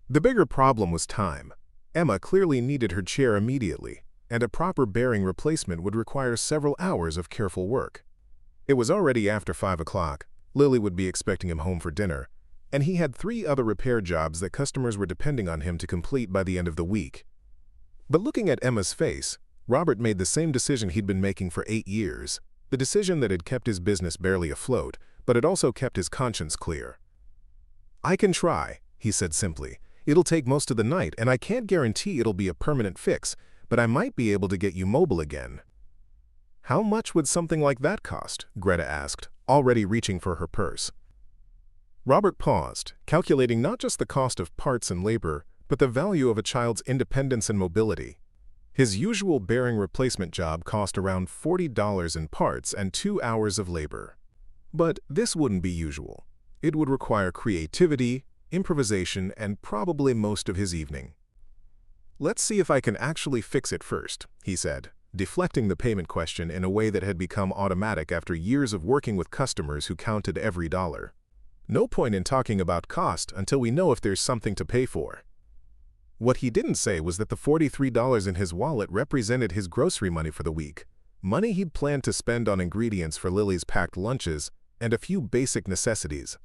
The bigger problem was time. Emma clearly needed her chair immediately, and a proper bearing replacement would require several hours of careful work. It was already after 5 o'clock. Lily would be expecting him home for dinner, and he had 3 other repair jobs that customers were depending on him to complete by the end of the week. But looking at Emma's face, Robert made the same decision he'd been making for 8 years, the decision that had kept his business barely afloat, but it also kept his conscience clear. "I can try," he said simply. "It'll take most of the night, and I can't guarantee it'll be a permanent fix, but I might be able to get you mobile again." "How much would something like that cost?" Greta asked, already reaching for her purse. Robert paused, calculating not just the cost of parts and labor, but the value of a child's independence and mobility. His usual bearing replacement job cost around $40 in parts and 2 hours of labor. But this wouldn't be usual. It would require creativity, improvisation, and probably most of his evening. "Let's see if I can actually fix it first," he said, deflecting the payment question in a way that had become automatic after years of working with customers who counted every dollar. "No point in talking about cost until we know if there's something to pay for." What he didn't say was that the $43 in his wallet represented his grocery money for the week, money he'd planned to spend on ingredients for Lily's packed lunches and a few basic necessities.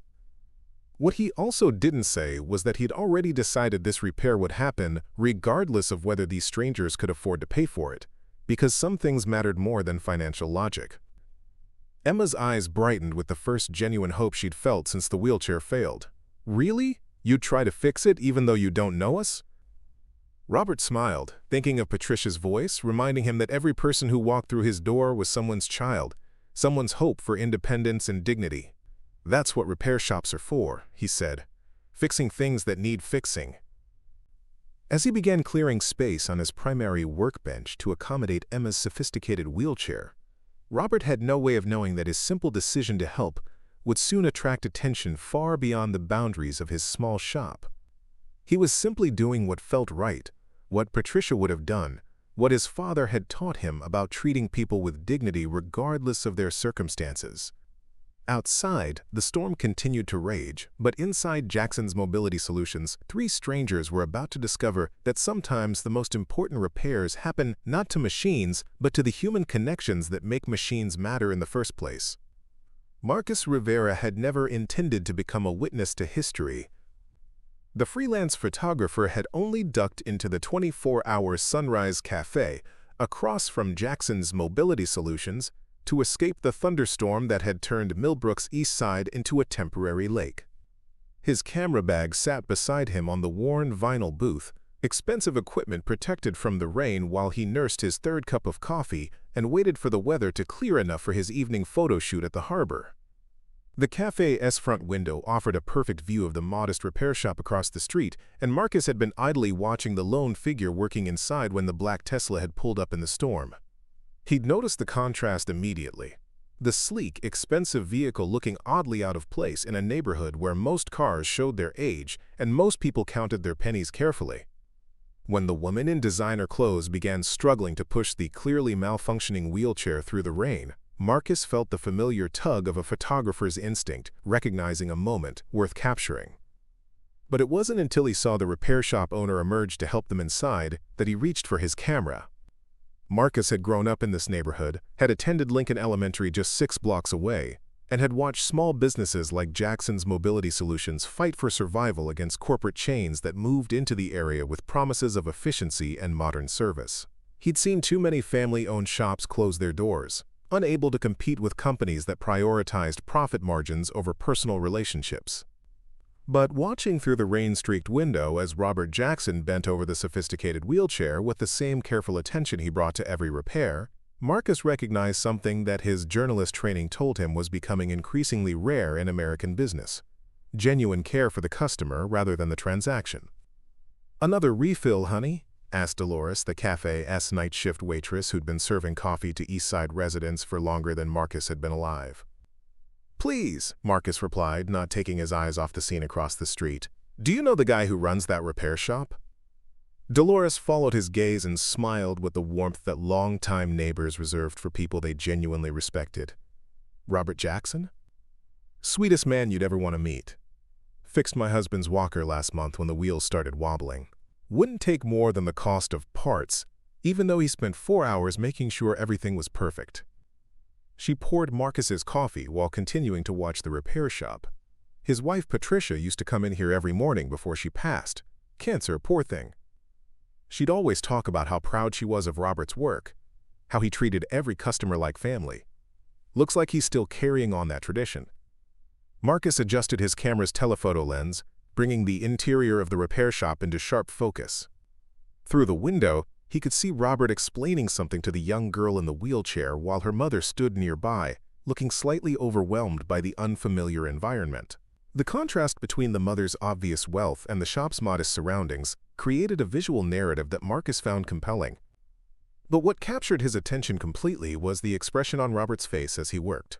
What he also didn't say was that he'd already decided this repair would happen regardless of whether these strangers could afford to pay for it, because some things mattered more than financial logic. Emma's eyes brightened with the first genuine hope she'd felt since the wheelchair failed. "Really? You'd try to fix it even though you don't know us?" Robert smiled, thinking of Patricia's voice, reminding him that every person who walked through his door was someone's child, someone's hope for independence and dignity. "That's what repair shops are for," he said, "fixing things that need fixing." As he began clearing space on his primary workbench to accommodate Emma's sophisticated wheelchair, Robert had no way of knowing that his simple decision to help would soon attract attention far beyond the boundaries of his small shop. He was simply doing what felt right, what Patricia would have done, what his father had taught him about treating people with dignity regardless of their circumstances. Outside, the storm continued to rage, but inside Jackson's Mobility Solutions, 3 strangers were about to discover that sometimes the most important repairs happen not to machines, but to the human connections that make machines matter in the first place. Marcus Rivera had never intended to become a witness to history. The freelance photographer had only ducked into the 24-hour Sunrise Cafe across from Jackson's Mobility Solutions to escape the thunderstorm that had turned Millbrook's east side into a temporary lake. His camera bag sat beside him on the worn vinyl booth, expensive equipment protected from the rain while he nursed his 3rd cup of coffee and waited for the weather to clear enough for his evening photo shoot at the harbor. The cafe's front window offered a perfect view of the modest repair shop across the street, and Marcus had been idly watching the lone figure working inside when the black Tesla had pulled up in the storm. He'd noticed the contrast immediately. The sleek, expensive vehicle looking oddly out of place in a neighborhood where most cars showed their age and most people counted their pennies carefully. When the woman in designer clothes began struggling to push the clearly malfunctioning wheelchair through the rain, Marcus felt the familiar tug of a photographer's instinct, recognizing a moment worth capturing. But it wasn't until he saw the repair shop owner emerge to help them inside that he reached for his camera. Marcus had grown up in this neighborhood, had attended Lincoln Elementary just 6 blocks away, and had watched small businesses like Jackson's Mobility Solutions fight for survival against corporate chains that moved into the area with promises of efficiency and modern service. He'd seen too many family-owned shops close their doors, unable to compete with companies that prioritized profit margins over personal relationships. But watching through the rain-streaked window as Robert Jackson bent over the sophisticated wheelchair with the same careful attention he brought to every repair, Marcus recognized something that his journalist training told him was becoming increasingly rare in American business: genuine care for the customer rather than the transaction. "Another refill, honey?" asked Dolores, the cafe's night shift waitress who'd been serving coffee to East Side residents for longer than Marcus had been alive. "Please," Marcus replied, not taking his eyes off the scene across the street. "Do you know the guy who runs that repair shop?" Dolores followed his gaze and smiled with the warmth that long-time neighbors reserved for people they genuinely respected. "Robert Jackson? Sweetest man you'd ever want to meet. Fixed my husband's walker last month when the wheels started wobbling. Wouldn't take more than the cost of parts, even though he spent 4 hours making sure everything was perfect." She poured Marcus's coffee while continuing to watch the repair shop. His wife Patricia used to come in here every morning before she passed. Cancer, poor thing. She'd always talk about how proud she was of Robert's work, how he treated every customer like family. Looks like he's still carrying on that tradition. Marcus adjusted his camera's telephoto lens, bringing the interior of the repair shop into sharp focus. Through the window, he could see Robert explaining something to the young girl in the wheelchair while her mother stood nearby, looking slightly overwhelmed by the unfamiliar environment. The contrast between the mother's obvious wealth and the shop's modest surroundings created a visual narrative that Marcus found compelling. But what captured his attention completely was the expression on Robert's face as he worked.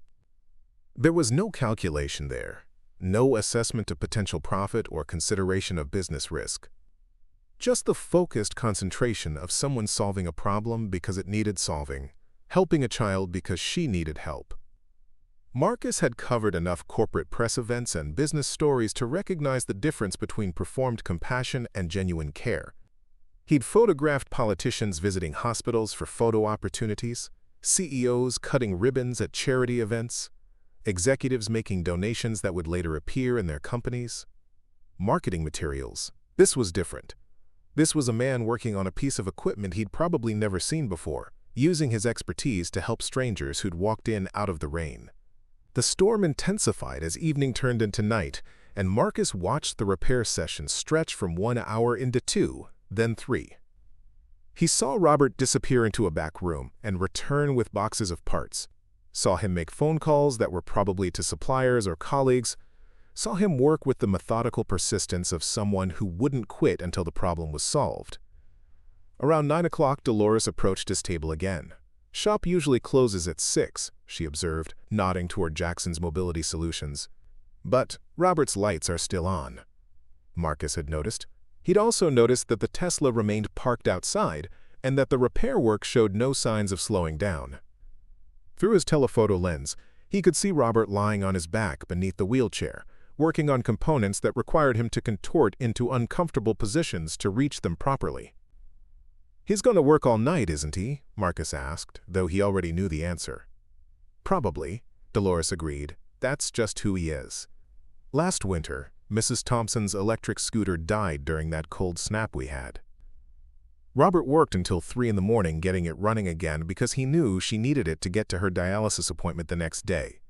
There was no calculation there, no assessment of potential profit or consideration of business risk. Just the focused concentration of someone solving a problem because it needed solving, helping a child because she needed help. Marcus had covered enough corporate press events and business stories to recognize the difference between performed compassion and genuine care. He'd photographed politicians visiting hospitals for photo opportunities, CEOs cutting ribbons at charity events, executives making donations that would later appear in their companies. Marketing materials. This was different. This was a man working on a piece of equipment he'd probably never seen before, using his expertise to help strangers who'd walked in out of the rain. The storm intensified as evening turned into night, and Marcus watched the repair session stretch from 1 hour into 2, then 3. He saw Robert disappear into a back room and return with boxes of parts. Saw him make phone calls that were probably to suppliers or colleagues. Saw him work with the methodical persistence of someone who wouldn't quit until the problem was solved. Around 9 o'clock, Dolores approached his table again. "Shop usually closes at 6, she observed, nodding toward Jackson's Mobility Solutions. "But Robert's lights are still on." Marcus had noticed. He'd also noticed that the Tesla remained parked outside and that the repair work showed no signs of slowing down. Through his telephoto lens, he could see Robert lying on his back beneath the wheelchair, working on components that required him to contort into uncomfortable positions to reach them properly. "He's going to work all night, isn't he?" Marcus asked, though he already knew the answer. "Probably," Dolores agreed. "That's just who he is. Last winter, Mrs. Thompson's electric scooter died during that cold snap we had. Robert worked until 3 in the morning getting it running again because he knew she needed it to get to her dialysis appointment the next day."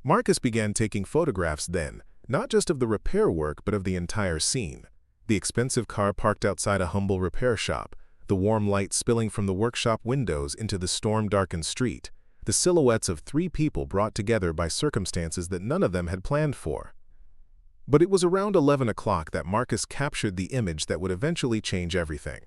Marcus began taking photographs then, not just of the repair work but of the entire scene. The expensive car parked outside a humble repair shop, the warm light spilling from the workshop windows into the storm-darkened street, the silhouettes of 3 people brought together by circumstances that none of them had planned for. But it was around 11 o'clock that Marcus captured the image that would eventually change everything.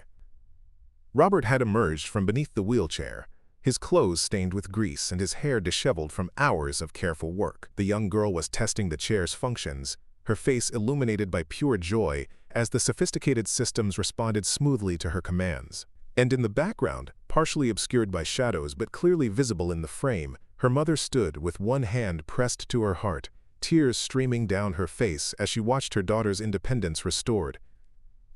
Robert had emerged from beneath the wheelchair, his clothes stained with grease and his hair disheveled from hours of careful work. The young girl was testing the chair's functions, her face illuminated by pure joy as the sophisticated systems responded smoothly to her commands. And in the background, partially obscured by shadows but clearly visible in the frame, her mother stood with one hand pressed to her heart, tears streaming down her face as she watched her daughter's independence restored.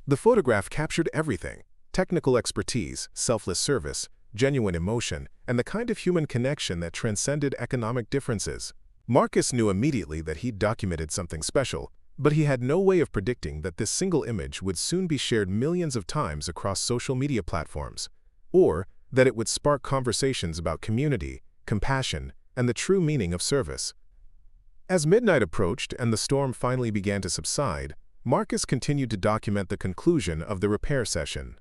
The photograph captured everything: technical expertise, selfless service, genuine emotion, and the kind of human connection that transcended economic differences. Marcus knew immediately that he'd documented something special, but he had no way of predicting that this single image would soon be shared millions of times across social media platforms, or that it would spark conversations about community, compassion, and the true meaning of service. As midnight approached and the storm finally began to subside, Marcus continued to document the conclusion of the repair session.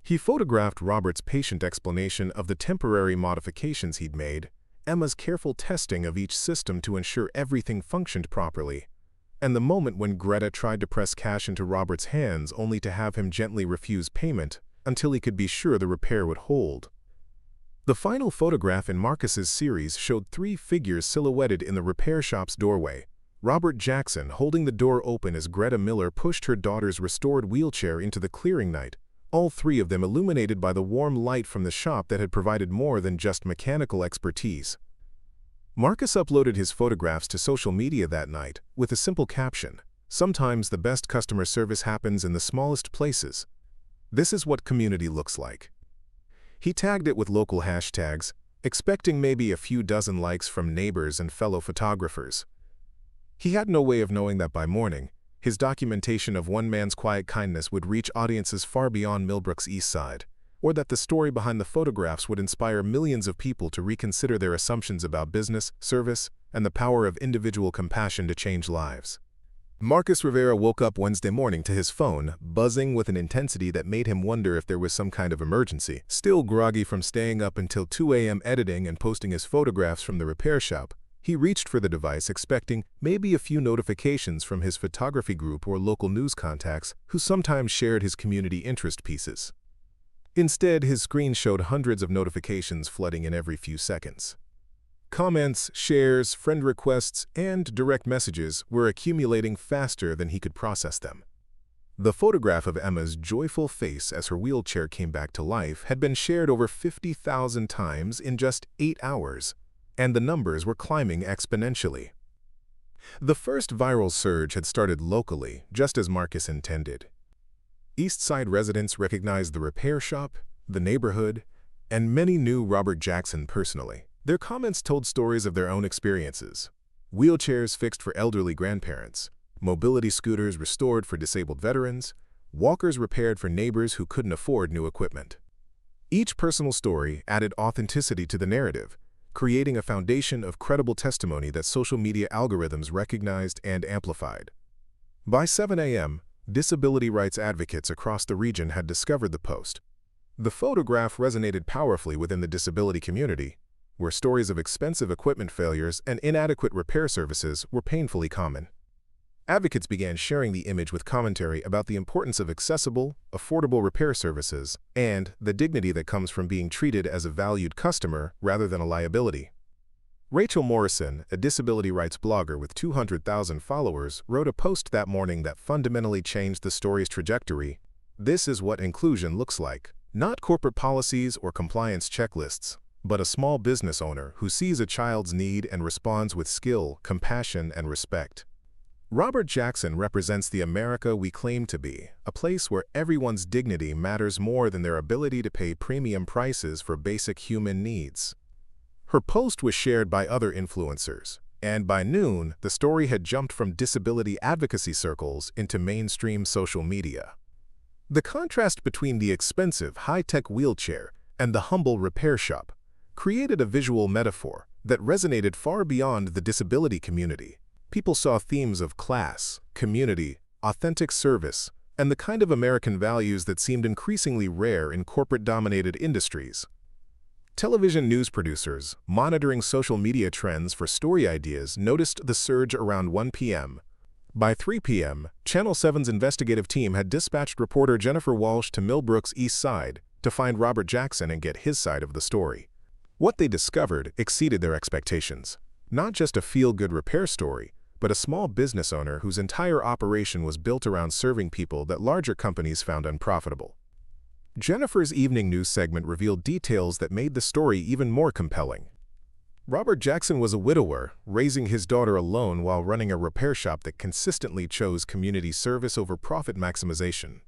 He photographed Robert's patient explanation of the temporary modifications he'd made, Emma's careful testing of each system to ensure everything functioned properly, and the moment when Greta tried to press cash into Robert's hands only to have him gently refuse payment until he could be sure the repair would hold. The final photograph in Marcus's series showed three figures silhouetted in the repair shop's doorway. Robert Jackson holding the door open as Greta Miller pushed her daughter's restored wheelchair into the clearing night, all three of them illuminated by the warm light from the shop that had provided more than just mechanical expertise. Marcus uploaded his photographs to social media that night with a simple caption, "Sometimes the best customer service happens in the smallest places. This is what community looks like." He tagged it with local hashtags, expecting maybe a few dozen likes from neighbors and fellow photographers. He had no way of knowing that by morning, his documentation of one man's quiet kindness would reach audiences far beyond Millbrook's east side, or that the story behind the photographs would inspire millions of people to reconsider their assumptions about business, service, and the power of individual compassion to change lives. Marcus Rivera woke up Wednesday morning to his phone, buzzing with an intensity that made him wonder if there was some kind of emergency. Still groggy from staying up until 2 a.m. editing and posting his photographs from the repair shop, he reached for the device expecting maybe a few notifications from his photography group or local news contacts who sometimes shared his community interest pieces. Instead, his screen showed hundreds of notifications flooding in every few seconds. Comments, shares, friend requests, and direct messages were accumulating faster than he could process them. The photograph of Emma's joyful face as her wheelchair came back to life had been shared over 50,000 times in just 8 hours, and the numbers were climbing exponentially. The first viral surge had started locally, just as Marcus intended. East Side residents recognized the repair shop, the neighborhood, and many knew Robert Jackson personally. Their comments told stories of their own experiences. Wheelchairs fixed for elderly grandparents, mobility scooters restored for disabled veterans, walkers repaired for neighbors who couldn't afford new equipment. Each personal story added authenticity to the narrative, creating a foundation of credible testimony that social media algorithms recognized and amplified. By 7 a.m., disability rights advocates across the region had discovered the post. The photograph resonated powerfully within the disability community, where stories of expensive equipment failures and inadequate repair services were painfully common. Advocates began sharing the image with commentary about the importance of accessible, affordable repair services and the dignity that comes from being treated as a valued customer rather than a liability. Rachel Morrison, a disability rights blogger with 200,000 followers, wrote a post that morning that fundamentally changed the story's trajectory. "This is what inclusion looks like. Not corporate policies or compliance checklists, but a small business owner who sees a child's need and responds with skill, compassion, and respect." Robert Jackson represents the America we claim to be, a place where everyone's dignity matters more than their ability to pay premium prices for basic human needs. Her post was shared by other influencers, and by noon, the story had jumped from disability advocacy circles into mainstream social media. The contrast between the expensive, high-tech wheelchair and the humble repair shop created a visual metaphor that resonated far beyond the disability community. People saw themes of class, community, authentic service, and the kind of American values that seemed increasingly rare in corporate-dominated industries. Television news producers, monitoring social media trends for story ideas, noticed the surge around 1 p.m. By 3 p.m., Channel 7's investigative team had dispatched reporter Jennifer Walsh to Millbrook's East Side to find Robert Jackson and get his side of the story. What they discovered exceeded their expectations. Not just a feel-good repair story, but a small business owner whose entire operation was built around serving people that larger companies found unprofitable. Jennifer's evening news segment revealed details that made the story even more compelling. Robert Jackson was a widower, raising his daughter alone while running a repair shop that consistently chose community service over profit maximization.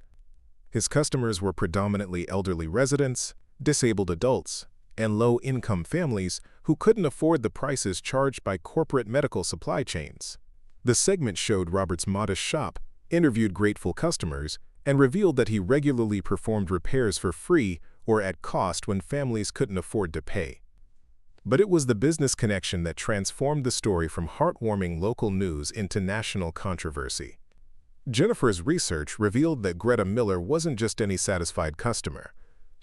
His customers were predominantly elderly residents, disabled adults, and low-income families who couldn't afford the prices charged by corporate medical supply chains. The segment showed Robert's modest shop, interviewed grateful customers, and revealed that he regularly performed repairs for free or at cost when families couldn't afford to pay. But it was the business connection that transformed the story from heartwarming local news into national controversy. Jennifer's research revealed that Greta Miller wasn't just any satisfied customer.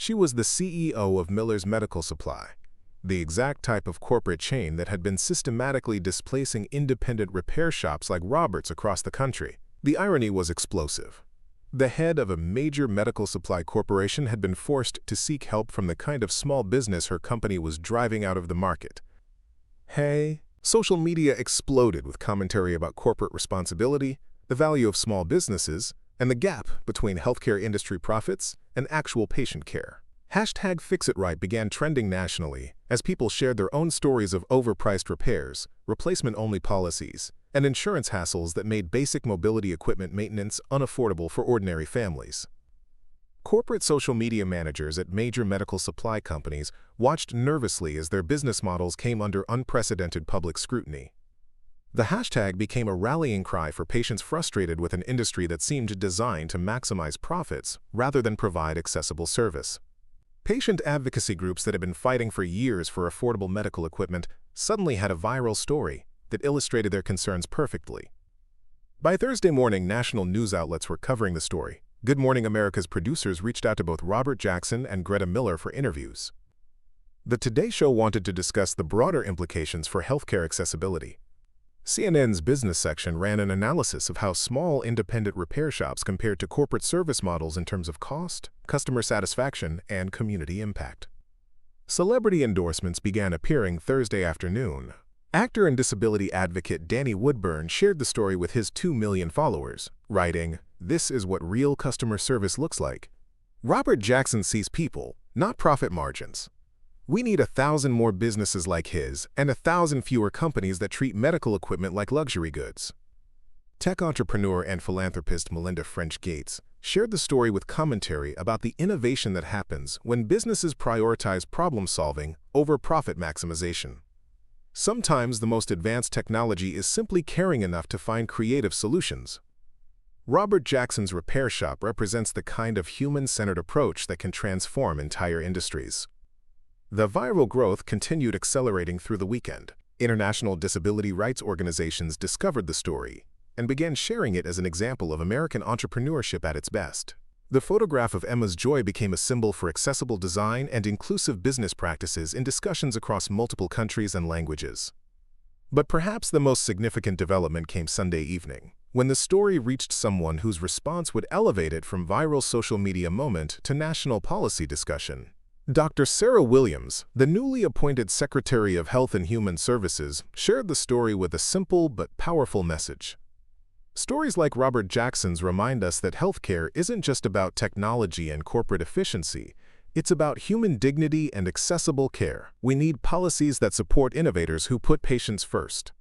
She was the CEO of Miller's Medical Supply, the exact type of corporate chain that had been systematically displacing independent repair shops like Robert's across the country. The irony was explosive. The head of a major medical supply corporation had been forced to seek help from the kind of small business her company was driving out of the market. Hey, social media exploded with commentary about corporate responsibility, the value of small businesses, and the gap between healthcare industry profits and actual patient care. #FixItRight began trending nationally as people shared their own stories of overpriced repairs, replacement-only policies, and insurance hassles that made basic mobility equipment maintenance unaffordable for ordinary families. Corporate social media managers at major medical supply companies watched nervously as their business models came under unprecedented public scrutiny. The hashtag became a rallying cry for patients frustrated with an industry that seemed designed to maximize profits rather than provide accessible service. Patient advocacy groups that had been fighting for years for affordable medical equipment suddenly had a viral story that illustrated their concerns perfectly. By Thursday morning, national news outlets were covering the story. Good Morning America's producers reached out to both Robert Jackson and Greta Miller for interviews. The Today Show wanted to discuss the broader implications for healthcare accessibility. CNN's business section ran an analysis of how small independent repair shops compared to corporate service models in terms of cost, customer satisfaction, and community impact. Celebrity endorsements began appearing Thursday afternoon. Actor and disability advocate Danny Woodburn shared the story with his 2 million followers, writing, "This is what real customer service looks like. Robert Jackson sees people, not profit margins. We need 1,000 more businesses like his and 1,000 fewer companies that treat medical equipment like luxury goods." Tech entrepreneur and philanthropist Melinda French Gates shared the story with commentary about the innovation that happens when businesses prioritize problem-solving over profit maximization. Sometimes the most advanced technology is simply caring enough to find creative solutions. Robert Jackson's repair shop represents the kind of human-centered approach that can transform entire industries. The viral growth continued accelerating through the weekend. International disability rights organizations discovered the story and began sharing it as an example of American entrepreneurship at its best. The photograph of Emma's joy became a symbol for accessible design and inclusive business practices in discussions across multiple countries and languages. But perhaps the most significant development came Sunday evening, when the story reached someone whose response would elevate it from viral social media moment to national policy discussion. Dr. Sarah Williams, the newly appointed Secretary of Health and Human Services, shared the story with a simple but powerful message. Stories like Robert Jackson's remind us that healthcare isn't just about technology and corporate efficiency. It's about human dignity and accessible care. We need policies that support innovators who put patients first.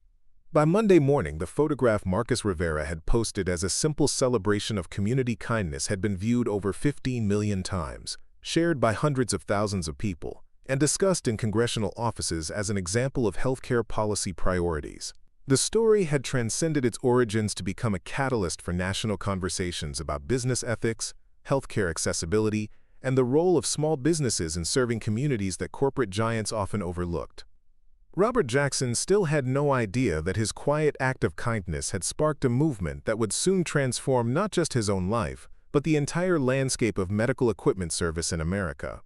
By Monday morning, the photograph Marcus Rivera had posted as a simple celebration of community kindness had been viewed over 15 million times, shared by hundreds of thousands of people, and discussed in congressional offices as an example of healthcare policy priorities. The story had transcended its origins to become a catalyst for national conversations about business ethics, healthcare accessibility, and the role of small businesses in serving communities that corporate giants often overlooked. Robert Jackson still had no idea that his quiet act of kindness had sparked a movement that would soon transform not just his own life, but the entire landscape of medical equipment service in America.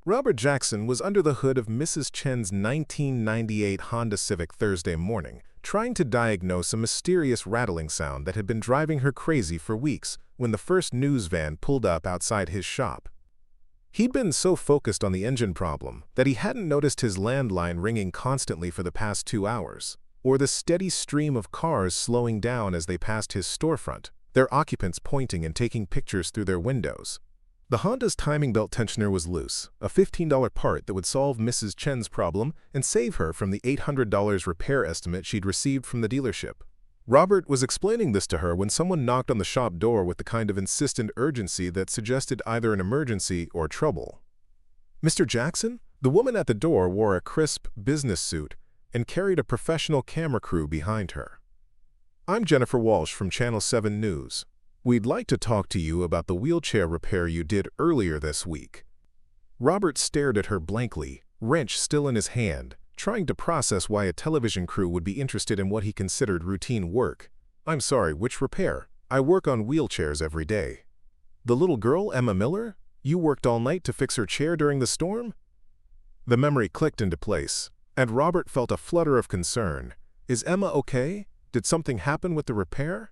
Robert Jackson was under the hood of Mrs. Chen's 1998 Honda Civic Thursday morning, trying to diagnose a mysterious rattling sound that had been driving her crazy for weeks when the first news van pulled up outside his shop. He'd been so focused on the engine problem that he hadn't noticed his landline ringing constantly for the past 2 hours, or the steady stream of cars slowing down as they passed his storefront, their occupants pointing and taking pictures through their windows. The Honda's timing belt tensioner was loose, a $15 part that would solve Mrs. Chen's problem and save her from the $800 repair estimate she'd received from the dealership. Robert was explaining this to her when someone knocked on the shop door with the kind of insistent urgency that suggested either an emergency or trouble. "Mr. Jackson?" The woman at the door wore a crisp business suit and carried a professional camera crew behind her. "I'm Jennifer Walsh from Channel 7 News. We'd like to talk to you about the wheelchair repair you did earlier this week." Robert stared at her blankly, wrench still in his hand, trying to process why a television crew would be interested in what he considered routine work. "I'm sorry, which repair? I work on wheelchairs every day." "The little girl, Emma Miller? You worked all night to fix her chair during the storm? The memory clicked into place, and Robert felt a flutter of concern. Is Emma okay? Did something happen with the repair?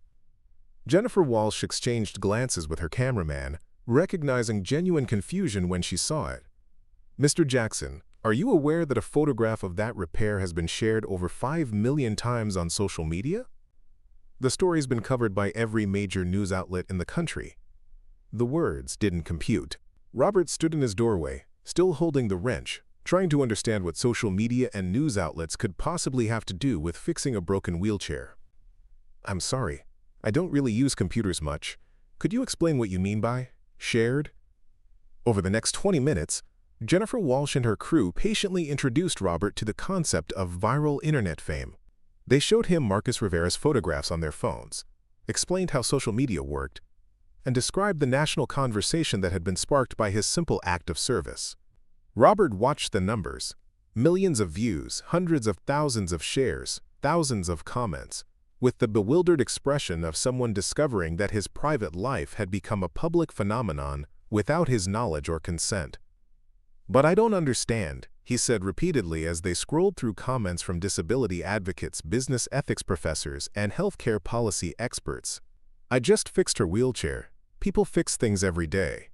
Jennifer Walsh exchanged glances with her cameraman, recognizing genuine confusion when she saw it. Mr. Jackson, are you aware that a photograph of that repair has been shared over 5 million times on social media? The story's been covered by every major news outlet in the country. The words didn't compute. Robert stood in his doorway, still holding the wrench, trying to understand what social media and news outlets could possibly have to do with fixing a broken wheelchair. I'm sorry, I don't really use computers much. Could you explain what you mean by shared? Over the next 20 minutes, Jennifer Walsh and her crew patiently introduced Robert to the concept of viral internet fame. They showed him Marcus Rivera's photographs on their phones, explained how social media worked, and described the national conversation that had been sparked by his simple act of service. Robert watched the numbers. Millions of views, hundreds of thousands of shares, thousands of comments, with the bewildered expression of someone discovering that his private life had become a public phenomenon without his knowledge or consent. "But I don't understand," he said repeatedly as they scrolled through comments from disability advocates, business ethics professors, and healthcare policy experts. "I just fixed her wheelchair. People fix things every day."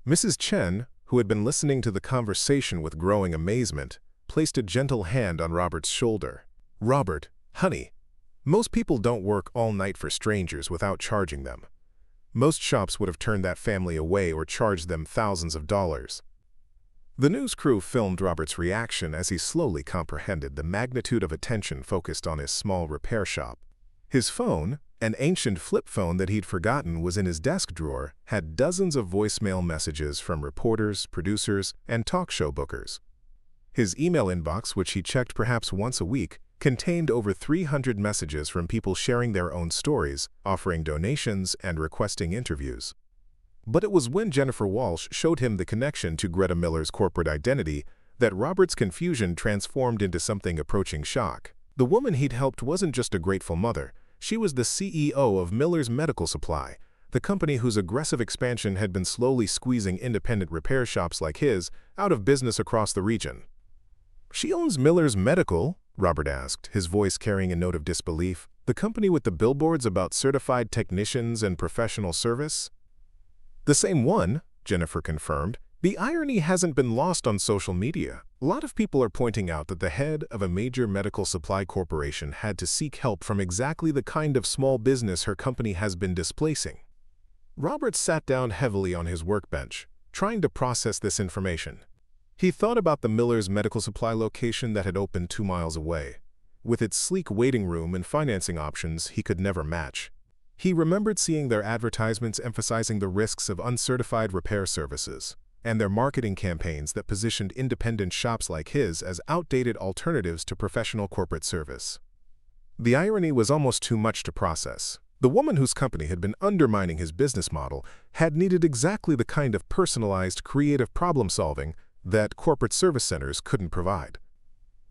Mrs. Chen, who had been listening to the conversation with growing amazement, placed a gentle hand on Robert's shoulder. "Robert, honey, most people don't work all night for strangers without charging them. Most shops would have turned that family away or charged them thousands of dollars." The news crew filmed Robert's reaction as he slowly comprehended the magnitude of attention focused on his small repair shop. His phone, an ancient flip phone that he'd forgotten was in his desk drawer, had dozens of voicemail messages from reporters, producers, and talk show bookers. His email inbox, which he checked perhaps once a week, contained over 300 messages from people sharing their own stories, offering donations, and requesting interviews. But it was when Jennifer Walsh showed him the connection to Greta Miller's corporate identity that Robert's confusion transformed into something approaching shock. The woman he'd helped wasn't just a grateful mother. She was the CEO of Miller's Medical Supply, the company whose aggressive expansion had been slowly squeezing independent repair shops like his out of business across the region. "She owns Miller's Medical?" Robert asked, his voice carrying a note of disbelief. "The company with the billboards about certified technicians and professional service?" "The same one," Jennifer confirmed. "The irony hasn't been lost on social media. A lot of people are pointing out that the head of a major medical supply corporation had to seek help from exactly the kind of small business her company has been displacing." Robert sat down heavily on his workbench, trying to process this information. He thought about the Miller's Medical Supply location that had opened 2 miles away, with its sleek waiting room and financing options he could never match. He remembered seeing their advertisements emphasizing the risks of uncertified repair services, and their marketing campaigns that positioned independent shops like his as outdated alternatives to professional corporate service. The irony was almost too much to process. The woman whose company had been undermining his business model had needed exactly the kind of personalized, creative problem-solving that corporate service centers couldn't provide.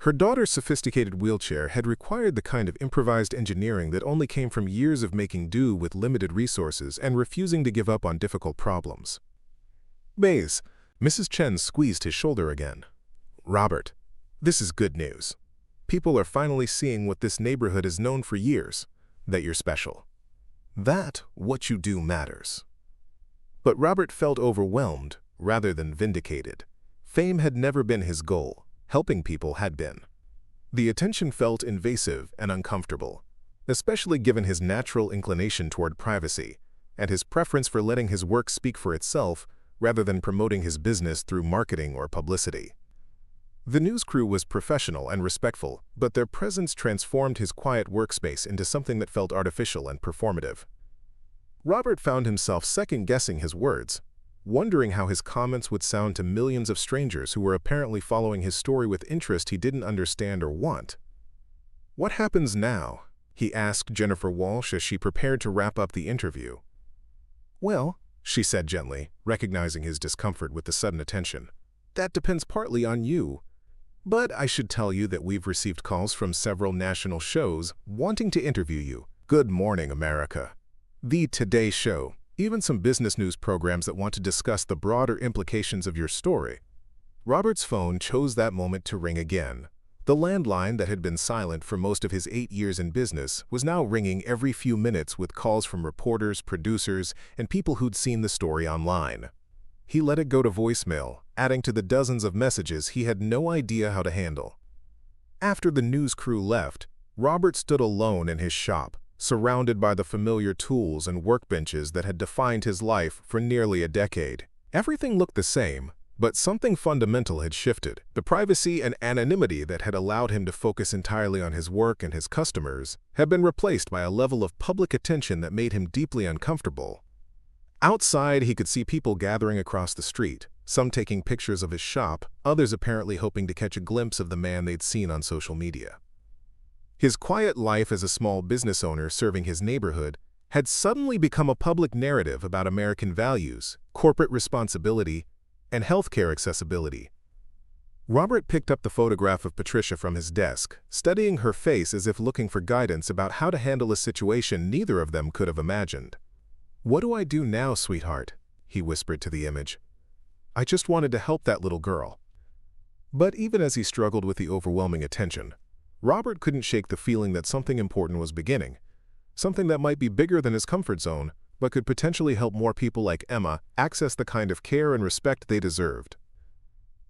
Her daughter's sophisticated wheelchair had required the kind of improvised engineering that only came from years of making do with limited resources and refusing to give up on difficult problems. "Baze," Mrs. Chen squeezed his shoulder again. "Robert, this is good news. People are finally seeing what this neighborhood has known for years, that you're special. That what you do matters." But Robert felt overwhelmed rather than vindicated. Fame had never been his goal. Helping people had been. The attention felt invasive and uncomfortable, especially given his natural inclination toward privacy and his preference for letting his work speak for itself rather than promoting his business through marketing or publicity. The news crew was professional and respectful, but their presence transformed his quiet workspace into something that felt artificial and performative. Robert found himself second-guessing his words, wondering how his comments would sound to millions of strangers who were apparently following his story with interest he didn't understand or want. "What happens now?" he asked Jennifer Walsh as she prepared to wrap up the interview. "Well," she said gently, recognizing his discomfort with the sudden attention, "that depends partly on you. But I should tell you that we've received calls from several national shows wanting to interview you. Good Morning America, The Today Show, even some business news programs that want to discuss the broader implications of your story. Robert's phone chose that moment to ring again. The landline that had been silent for most of his 8 years in business was now ringing every few minutes with calls from reporters, producers, and people who'd seen the story online. He let it go to voicemail, adding to the dozens of messages he had no idea how to handle. After the news crew left, Robert stood alone in his shop, surrounded by the familiar tools and workbenches that had defined his life for nearly a decade. Everything looked the same, but something fundamental had shifted. The privacy and anonymity that had allowed him to focus entirely on his work and his customers had been replaced by a level of public attention that made him deeply uncomfortable. Outside, he could see people gathering across the street, some taking pictures of his shop, others apparently hoping to catch a glimpse of the man they'd seen on social media. His quiet life as a small business owner serving his neighborhood had suddenly become a public narrative about American values, corporate responsibility, and healthcare accessibility. Robert picked up the photograph of Patricia from his desk, studying her face as if looking for guidance about how to handle a situation neither of them could have imagined. "What do I do now, sweetheart?" he whispered to the image. "I just wanted to help that little girl." But even as he struggled with the overwhelming attention, Robert couldn't shake the feeling that something important was beginning, something that might be bigger than his comfort zone, but could potentially help more people like Emma access the kind of care and respect they deserved.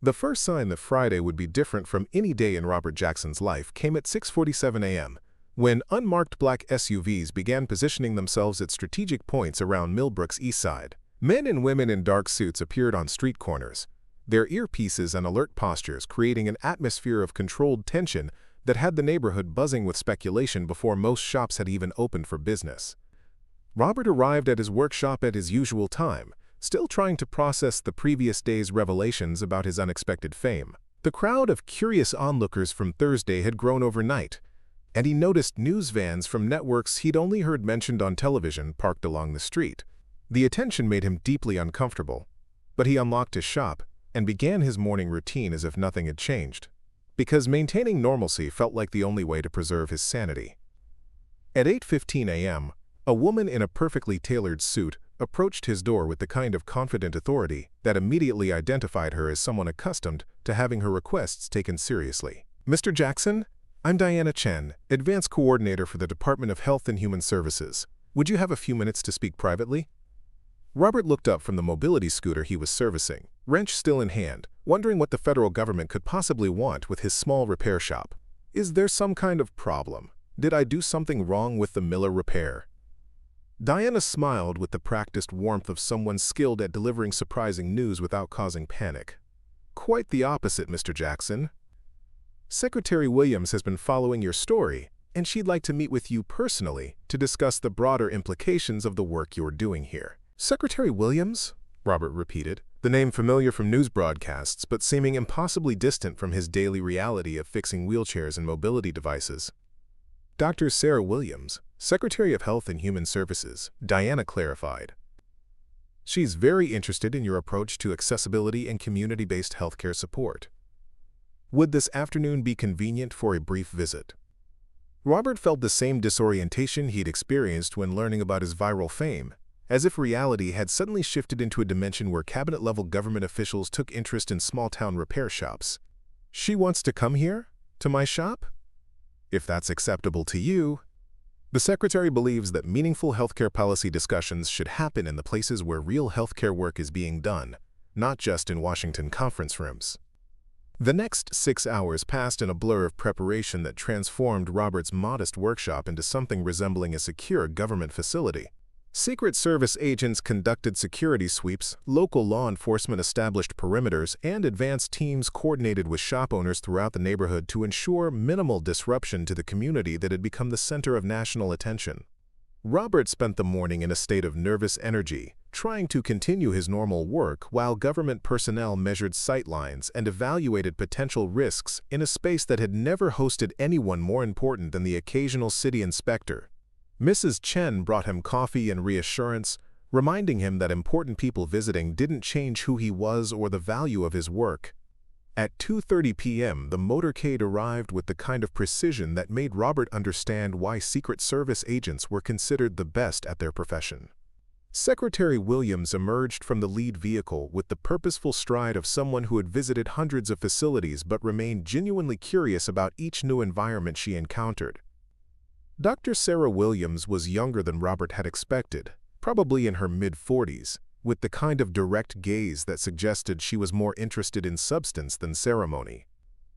The first sign that Friday would be different from any day in Robert Jackson's life came at 6:47 a.m., when unmarked black SUVs began positioning themselves at strategic points around Millbrook's east side. Men and women in dark suits appeared on street corners, their earpieces and alert postures creating an atmosphere of controlled tension that had the neighborhood buzzing with speculation before most shops had even opened for business. Robert arrived at his workshop at his usual time, still trying to process the previous day's revelations about his unexpected fame. The crowd of curious onlookers from Thursday had grown overnight, and he noticed news vans from networks he'd only heard mentioned on television parked along the street. The attention made him deeply uncomfortable, but he unlocked his shop and began his morning routine as if nothing had changed, because maintaining normalcy felt like the only way to preserve his sanity. At 8:15 a.m., a woman in a perfectly tailored suit approached his door with the kind of confident authority that immediately identified her as someone accustomed to having her requests taken seriously. "Mr. Jackson, I'm Diana Chen, Advanced Coordinator for the Department of Health and Human Services. Would you have a few minutes to speak privately?" Robert looked up from the mobility scooter he was servicing, wrench still in hand, wondering what the federal government could possibly want with his small repair shop. "Is there some kind of problem? Did I do something wrong with the Miller repair?" Diana smiled with the practiced warmth of someone skilled at delivering surprising news without causing panic. "Quite the opposite, Mr. Jackson. Secretary Williams has been following your story, and she'd like to meet with you personally to discuss the broader implications of the work you're doing here." "Secretary Williams?" Robert repeated, the name familiar from news broadcasts but seeming impossibly distant from his daily reality of fixing wheelchairs and mobility devices. "Dr. Sarah Williams, Secretary of Health and Human Services," Diana clarified. "She's very interested in your approach to accessibility and community-based healthcare support. Would this afternoon be convenient for a brief visit?" Robert felt the same disorientation he'd experienced when learning about his viral fame, as if reality had suddenly shifted into a dimension where cabinet-level government officials took interest in small-town repair shops. "She wants to come here? To my shop? If that's acceptable to you." The secretary believes that meaningful healthcare policy discussions should happen in the places where real healthcare work is being done, not just in Washington conference rooms. The next 6 hours passed in a blur of preparation that transformed Robert's modest workshop into something resembling a secure government facility. Secret Service agents conducted security sweeps, local law enforcement established perimeters, and advanced teams coordinated with shop owners throughout the neighborhood to ensure minimal disruption to the community that had become the center of national attention. Robert spent the morning in a state of nervous energy, trying to continue his normal work while government personnel measured sightlines and evaluated potential risks in a space that had never hosted anyone more important than the occasional city inspector. Mrs. Chen brought him coffee and reassurance, reminding him that important people visiting didn't change who he was or the value of his work. At 2:30 p.m., the motorcade arrived with the kind of precision that made Robert understand why Secret Service agents were considered the best at their profession. Secretary Williams emerged from the lead vehicle with the purposeful stride of someone who had visited hundreds of facilities but remained genuinely curious about each new environment she encountered. Dr. Sarah Williams was younger than Robert had expected, probably in her mid-40s, with the kind of direct gaze that suggested she was more interested in substance than ceremony.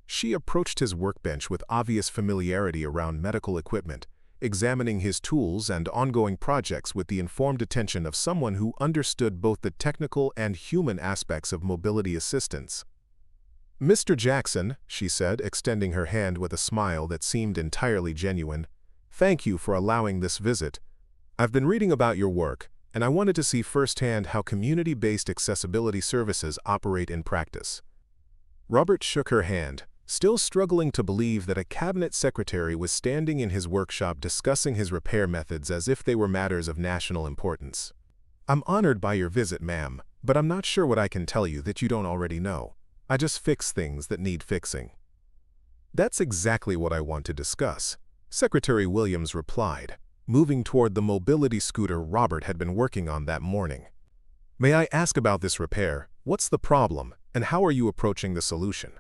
She approached his workbench with obvious familiarity around medical equipment, examining his tools and ongoing projects with the informed attention of someone who understood both the technical and human aspects of mobility assistance. "Mr. Jackson," she said, extending her hand with a smile that seemed entirely genuine, "thank you for allowing this visit. I've been reading about your work, and I wanted to see firsthand how community-based accessibility services operate in practice." Robert shook her hand, still struggling to believe that a cabinet secretary was standing in his workshop discussing his repair methods as if they were matters of national importance. "I'm honored by your visit, ma'am, but I'm not sure what I can tell you that you don't already know. I just fix things that need fixing." "That's exactly what I want to discuss," Secretary Williams replied, moving toward the mobility scooter Robert had been working on that morning. "May I ask about this repair? What's the problem, and how are you approaching the solution?"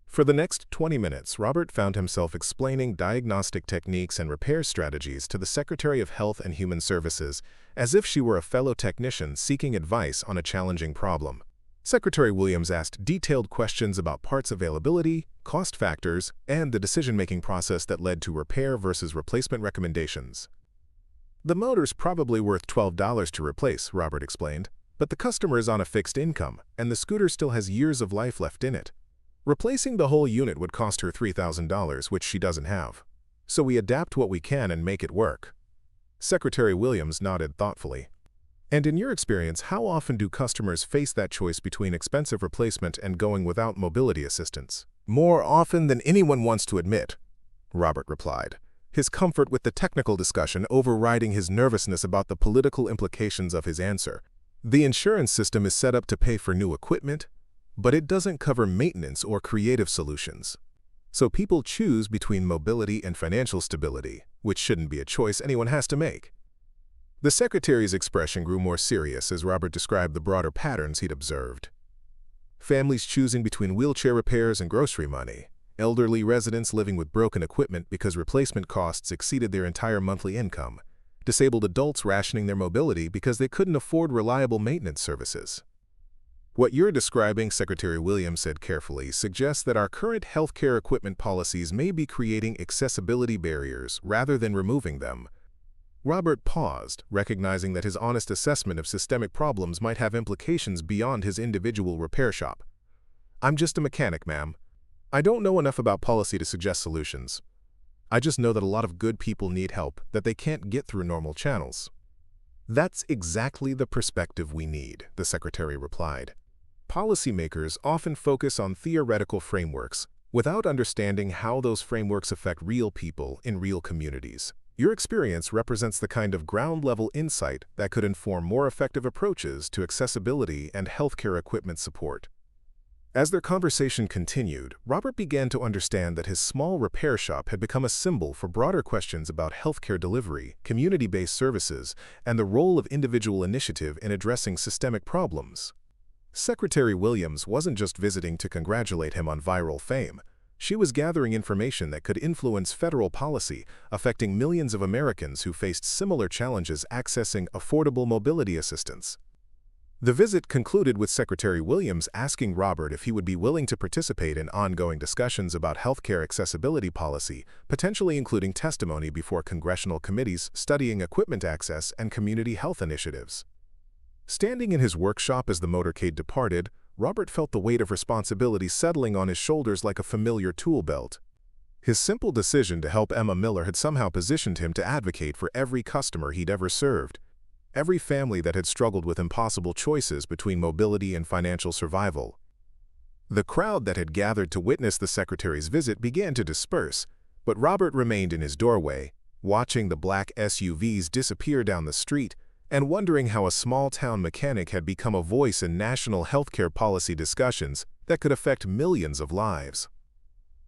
For the next 20 minutes, Robert found himself explaining diagnostic techniques and repair strategies to the Secretary of Health and Human Services, as if she were a fellow technician seeking advice on a challenging problem. Secretary Williams asked detailed questions about parts availability, cost factors, and the decision-making process that led to repair versus replacement recommendations. "The motor's probably worth $12 to replace," Robert explained, "but the customer is on a fixed income, and the scooter still has years of life left in it. Replacing the whole unit would cost her $3,000, which she doesn't have. So we adapt what we can and make it work." Secretary Williams nodded thoughtfully. "And in your experience, how often do customers face that choice between expensive replacement and going without mobility assistance?" "More often than anyone wants to admit," Robert replied, his comfort with the technical discussion overriding his nervousness about the political implications of his answer. "The insurance system is set up to pay for new equipment, but it doesn't cover maintenance or creative solutions. So people choose between mobility and financial stability, which shouldn't be a choice anyone has to make." The secretary's expression grew more serious as Robert described the broader patterns he'd observed. Families choosing between wheelchair repairs and grocery money, elderly residents living with broken equipment because replacement costs exceeded their entire monthly income, disabled adults rationing their mobility because they couldn't afford reliable maintenance services. "What you're describing," Secretary Williams said carefully, "suggests that our current healthcare equipment policies may be creating accessibility barriers rather than removing them." Robert paused, recognizing that his honest assessment of systemic problems might have implications beyond his individual repair shop. "I'm just a mechanic, ma'am. I don't know enough about policy to suggest solutions. I just know that a lot of good people need help that they can't get through normal channels." "That's exactly the perspective we need," the secretary replied. "Policymakers often focus on theoretical frameworks without understanding how those frameworks affect real people in real communities. Your experience represents the kind of ground-level insight that could inform more effective approaches to accessibility and healthcare equipment support." As their conversation continued, Robert began to understand that his small repair shop had become a symbol for broader questions about healthcare delivery, community-based services, and the role of individual initiative in addressing systemic problems. Secretary Williams wasn't just visiting to congratulate him on viral fame. She was gathering information that could influence federal policy, affecting millions of Americans who faced similar challenges accessing affordable mobility assistance. The visit concluded with Secretary Williams asking Robert if he would be willing to participate in ongoing discussions about healthcare accessibility policy, potentially including testimony before congressional committees studying equipment access and community health initiatives. Standing in his workshop as the motorcade departed, Robert felt the weight of responsibility settling on his shoulders like a familiar tool belt. His simple decision to help Emma Miller had somehow positioned him to advocate for every customer he'd ever served, every family that had struggled with impossible choices between mobility and financial survival. The crowd that had gathered to witness the secretary's visit began to disperse, but Robert remained in his doorway, watching the black SUVs disappear down the street and wondering how a small-town mechanic had become a voice in national healthcare policy discussions that could affect millions of lives.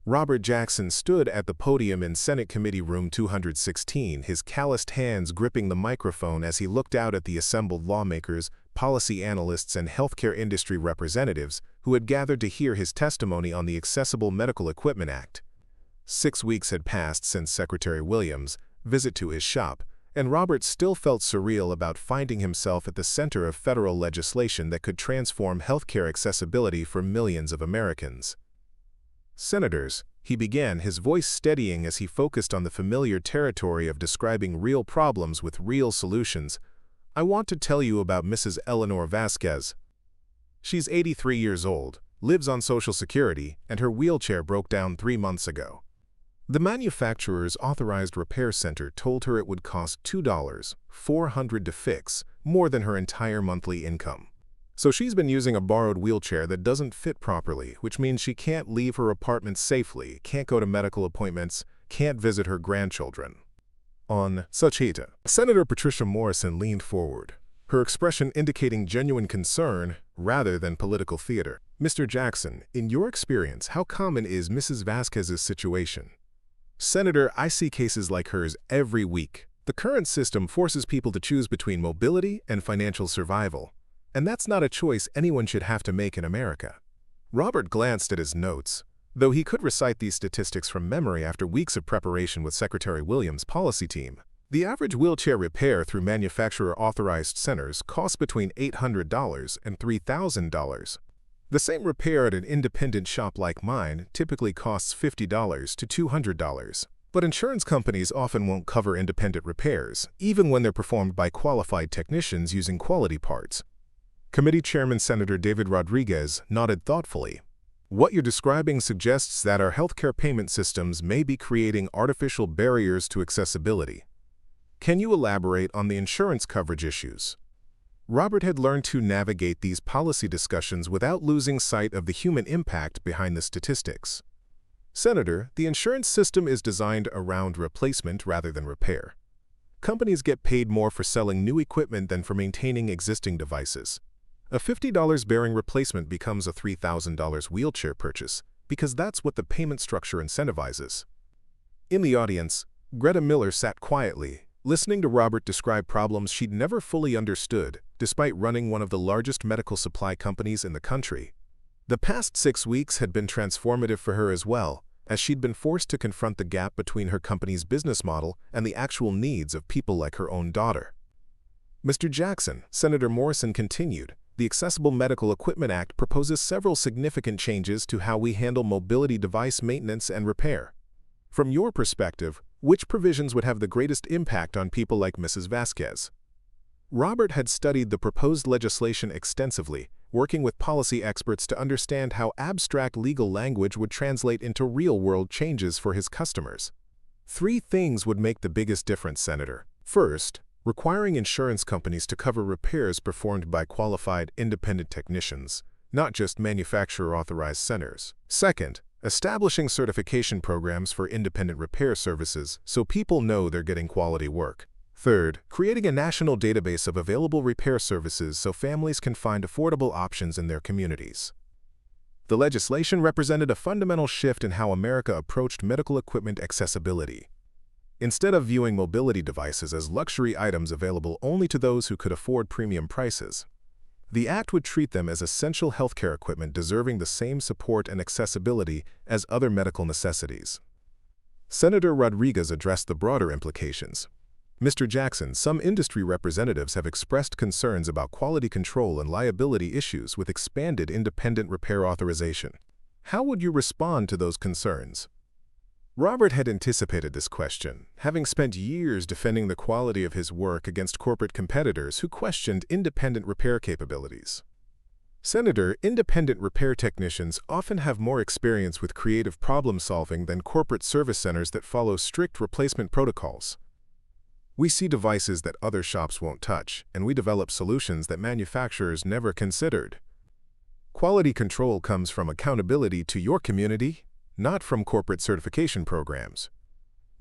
Robert Jackson stood at the podium in Senate Committee Room 216, his calloused hands gripping the microphone as he looked out at the assembled lawmakers, policy analysts, and healthcare industry representatives who had gathered to hear his testimony on the Accessible Medical Equipment Act. 6 weeks had passed since Secretary Williams' visit to his shop, and Robert still felt surreal about finding himself at the center of federal legislation that could transform healthcare accessibility for millions of Americans. "Senators," he began, his voice steadying as he focused on the familiar territory of describing real problems with real solutions, "I want to tell you about Mrs. Eleanor Vasquez. She's 83 years old, lives on Social Security, and her wheelchair broke down 3 months ago. The manufacturer's authorized repair center told her it would cost $2,400 to fix, more than her entire monthly income. So she's been using a borrowed wheelchair that doesn't fit properly, which means she can't leave her apartment safely, can't go to medical appointments, can't visit her grandchildren." On such heat, Senator Patricia Morrison leaned forward, her expression indicating genuine concern rather than political theater. "Mr. Jackson, in your experience, how common is Mrs. Vasquez's situation?" "Senator, I see cases like hers every week. The current system forces people to choose between mobility and financial survival. And that's not a choice anyone should have to make in America." Robert glanced at his notes. Though he could recite these statistics from memory after weeks of preparation with Secretary Williams' policy team, the average wheelchair repair through manufacturer-authorized centers costs between $800 and $3,000. The same repair at an independent shop like mine typically costs $50 to $200. But insurance companies often won't cover independent repairs, even when they're performed by qualified technicians using quality parts. Committee Chairman Senator David Rodriguez nodded thoughtfully. "What you're describing suggests that our healthcare payment systems may be creating artificial barriers to accessibility. Can you elaborate on the insurance coverage issues?" Robert had learned to navigate these policy discussions without losing sight of the human impact behind the statistics. "Senator, the insurance system is designed around replacement rather than repair. Companies get paid more for selling new equipment than for maintaining existing devices. A $50 bearing replacement becomes a $3,000 wheelchair purchase because that's what the payment structure incentivizes." In the audience, Greta Miller sat quietly, listening to Robert describe problems she'd never fully understood, despite running one of the largest medical supply companies in the country. The past 6 weeks had been transformative for her as well, as she'd been forced to confront the gap between her company's business model and the actual needs of people like her own daughter. "Mr. Jackson," Senator Morrison continued, "the Accessible Medical Equipment Act proposes several significant changes to how we handle mobility device maintenance and repair. From your perspective, which provisions would have the greatest impact on people like Mrs. Vasquez?" Robert had studied the proposed legislation extensively, working with policy experts to understand how abstract legal language would translate into real-world changes for his customers. "3 things would make the biggest difference, Senator. First, requiring insurance companies to cover repairs performed by qualified independent technicians, not just manufacturer-authorized centers. Second, establishing certification programs for independent repair services so people know they're getting quality work. Third, creating a national database of available repair services so families can find affordable options in their communities." The legislation represented a fundamental shift in how America approached medical equipment accessibility. Instead of viewing mobility devices as luxury items available only to those who could afford premium prices, the act would treat them as essential healthcare equipment deserving the same support and accessibility as other medical necessities. Senator Rodriguez addressed the broader implications. "Mr. Jackson, some industry representatives have expressed concerns about quality control and liability issues with expanded independent repair authorization. How would you respond to those concerns?" Robert had anticipated this question, having spent years defending the quality of his work against corporate competitors who questioned independent repair capabilities. "Senator, independent repair technicians often have more experience with creative problem-solving than corporate service centers that follow strict replacement protocols. We see devices that other shops won't touch, and we develop solutions that manufacturers never considered. Quality control comes from accountability to your community, not from corporate certification programs."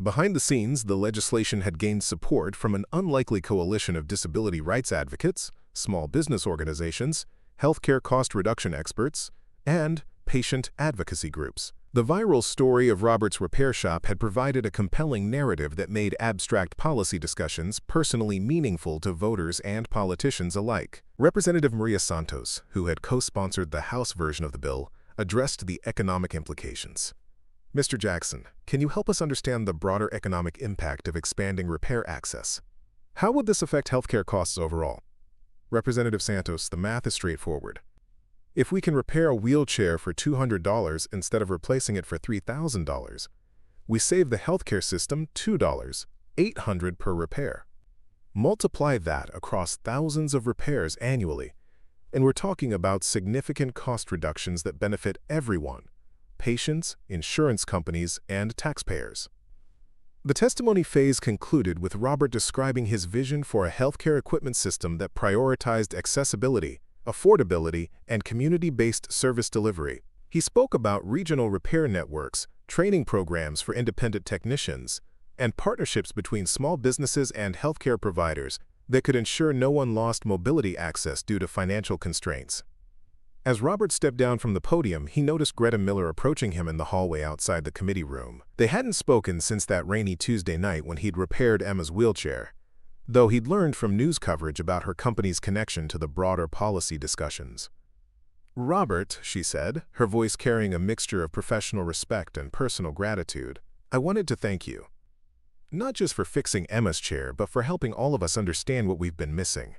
Behind the scenes, the legislation had gained support from an unlikely coalition of disability rights advocates, small business organizations, healthcare cost reduction experts, and patient advocacy groups. The viral story of Robert's repair shop had provided a compelling narrative that made abstract policy discussions personally meaningful to voters and politicians alike. Representative Maria Santos, who had co-sponsored the House version of the bill, addressed the economic implications. Mr. Jackson, can you help us understand the broader economic impact of expanding repair access? How would this affect healthcare costs overall? Representative Santos, the math is straightforward. If we can repair a wheelchair for $200 instead of replacing it for $3,000, we save the healthcare system $2, $800 per repair. Multiply that across thousands of repairs annually, and we're talking about significant cost reductions that benefit everyone: patients, insurance companies, and taxpayers. The testimony phase concluded with Robert describing his vision for a healthcare equipment system that prioritized accessibility, affordability, and community-based service delivery. He spoke about regional repair networks, training programs for independent technicians, and partnerships between small businesses and healthcare providers that could ensure no one lost mobility access due to financial constraints. As Robert stepped down from the podium, he noticed Greta Miller approaching him in the hallway outside the committee room. They hadn't spoken since that rainy Tuesday night when he'd repaired Emma's wheelchair, though he'd learned from news coverage about her company's connection to the broader policy discussions. "Robert," she said, her voice carrying a mixture of professional respect and personal gratitude, "I wanted to thank you. Not just for fixing Emma's chair, but for helping all of us understand what we've been missing."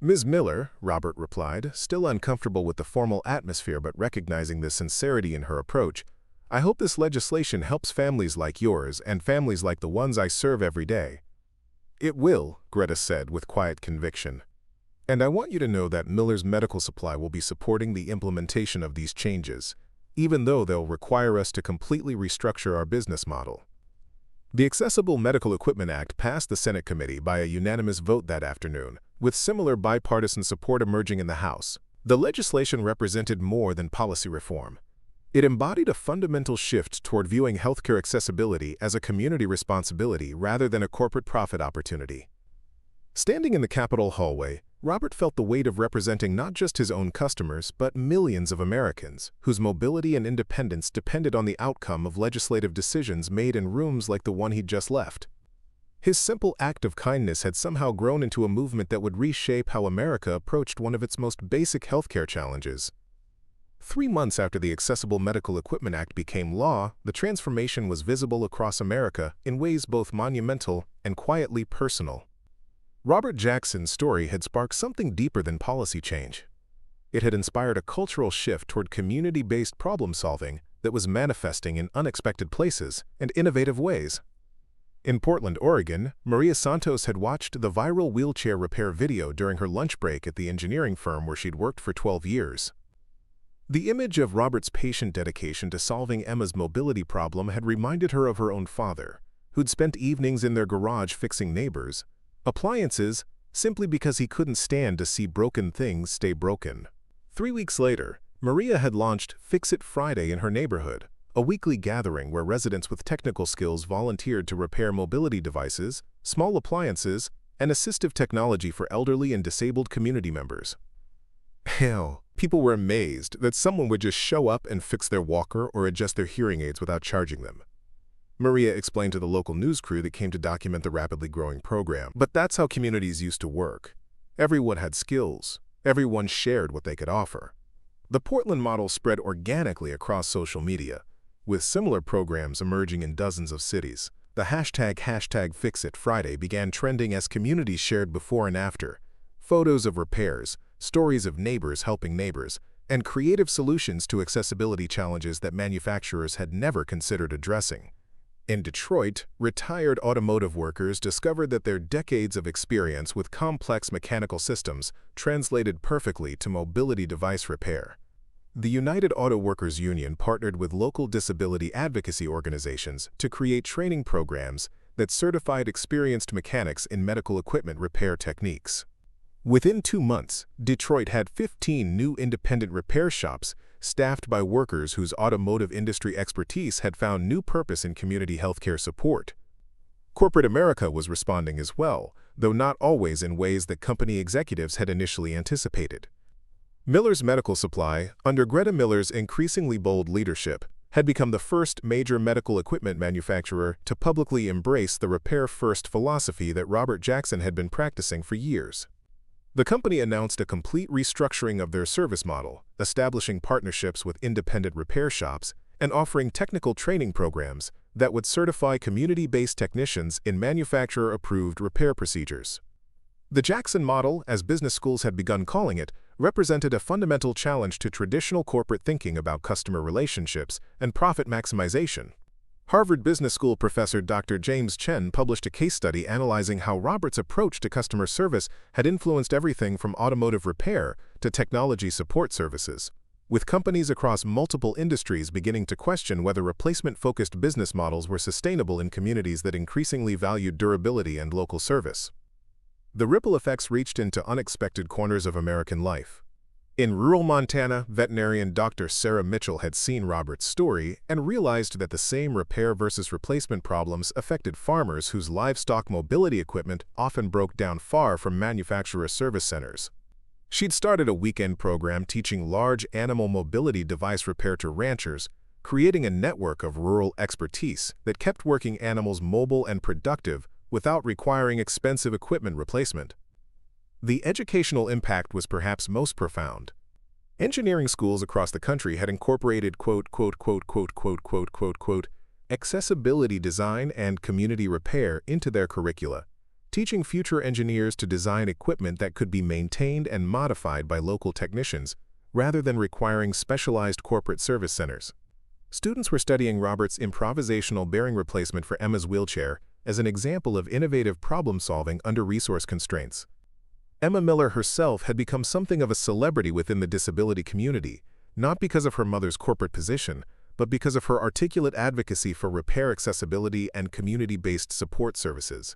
"Ms. Miller," Robert replied, still uncomfortable with the formal atmosphere but recognizing the sincerity in her approach, "I hope this legislation helps families like yours and families like the ones I serve every day." "It will," Greta said with quiet conviction. "And I want you to know that Miller's Medical Supply will be supporting the implementation of these changes, even though they'll require us to completely restructure our business model." The Accessible Medical Equipment Act passed the Senate committee by a unanimous vote that afternoon, with similar bipartisan support emerging in the House. The legislation represented more than policy reform. It embodied a fundamental shift toward viewing healthcare accessibility as a community responsibility rather than a corporate profit opportunity. Standing in the Capitol hallway, Robert felt the weight of representing not just his own customers, but millions of Americans whose mobility and independence depended on the outcome of legislative decisions made in rooms like the one he'd just left. His simple act of kindness had somehow grown into a movement that would reshape how America approached one of its most basic healthcare challenges. 3 months after the Accessible Medical Equipment Act became law, the transformation was visible across America in ways both monumental and quietly personal. Robert Jackson's story had sparked something deeper than policy change. It had inspired a cultural shift toward community-based problem-solving that was manifesting in unexpected places and innovative ways. In Portland, Oregon, Maria Santos had watched the viral wheelchair repair video during her lunch break at the engineering firm where she'd worked for 12 years. The image of Robert's patient dedication to solving Emma's mobility problem had reminded her of her own father, who'd spent evenings in their garage fixing neighbors' appliances simply because he couldn't stand to see broken things stay broken. 3 weeks later, Maria had launched Fix It Friday in her neighborhood, a weekly gathering where residents with technical skills volunteered to repair mobility devices, small appliances, and assistive technology for elderly and disabled community members. Hell, people were amazed that someone would just show up and fix their walker or adjust their hearing aids without charging them. Maria explained to the local news crew that came to document the rapidly growing program. But that's how communities used to work. Everyone had skills. Everyone shared what they could offer. The Portland model spread organically across social media, with similar programs emerging in dozens of cities. The hashtag #FixItFriday began trending as communities shared before and after photos of repairs, stories of neighbors helping neighbors, and creative solutions to accessibility challenges that manufacturers had never considered addressing. In Detroit, retired automotive workers discovered that their decades of experience with complex mechanical systems translated perfectly to mobility device repair. The United Auto Workers Union partnered with local disability advocacy organizations to create training programs that certified experienced mechanics in medical equipment repair techniques. Within 2 months, Detroit had 15 new independent repair shops staffed by workers whose automotive industry expertise had found new purpose in community healthcare support. Corporate America was responding as well, though not always in ways that company executives had initially anticipated. Miller's Medical Supply, under Greta Miller's increasingly bold leadership, had become the first major medical equipment manufacturer to publicly embrace the repair-first philosophy that Robert Jackson had been practicing for years. The company announced a complete restructuring of their service model, establishing partnerships with independent repair shops and offering technical training programs that would certify community-based technicians in manufacturer-approved repair procedures. The Jackson model, as business schools had begun calling it, represented a fundamental challenge to traditional corporate thinking about customer relationships and profit maximization. Harvard Business School professor Dr. James Chen published a case study analyzing how Robert's approach to customer service had influenced everything from automotive repair to technology support services, with companies across multiple industries beginning to question whether replacement-focused business models were sustainable in communities that increasingly valued durability and local service. The ripple effects reached into unexpected corners of American life. In rural Montana, veterinarian Dr. Sarah Mitchell had seen Robert's story and realized that the same repair versus replacement problems affected farmers whose livestock mobility equipment often broke down far from manufacturer service centers. She'd started a weekend program teaching large animal mobility device repair to ranchers, creating a network of rural expertise that kept working animals mobile and productive without requiring expensive equipment replacement. The educational impact was perhaps most profound. Engineering schools across the country had incorporated accessibility design and community repair into their curricula, teaching future engineers to design equipment that could be maintained and modified by local technicians rather than requiring specialized corporate service centers. Students were studying Robert's improvisational bearing replacement for Emma's wheelchair as an example of innovative problem-solving under resource constraints. Emma Miller herself had become something of a celebrity within the disability community, not because of her mother's corporate position, but because of her articulate advocacy for repair accessibility and community-based support services.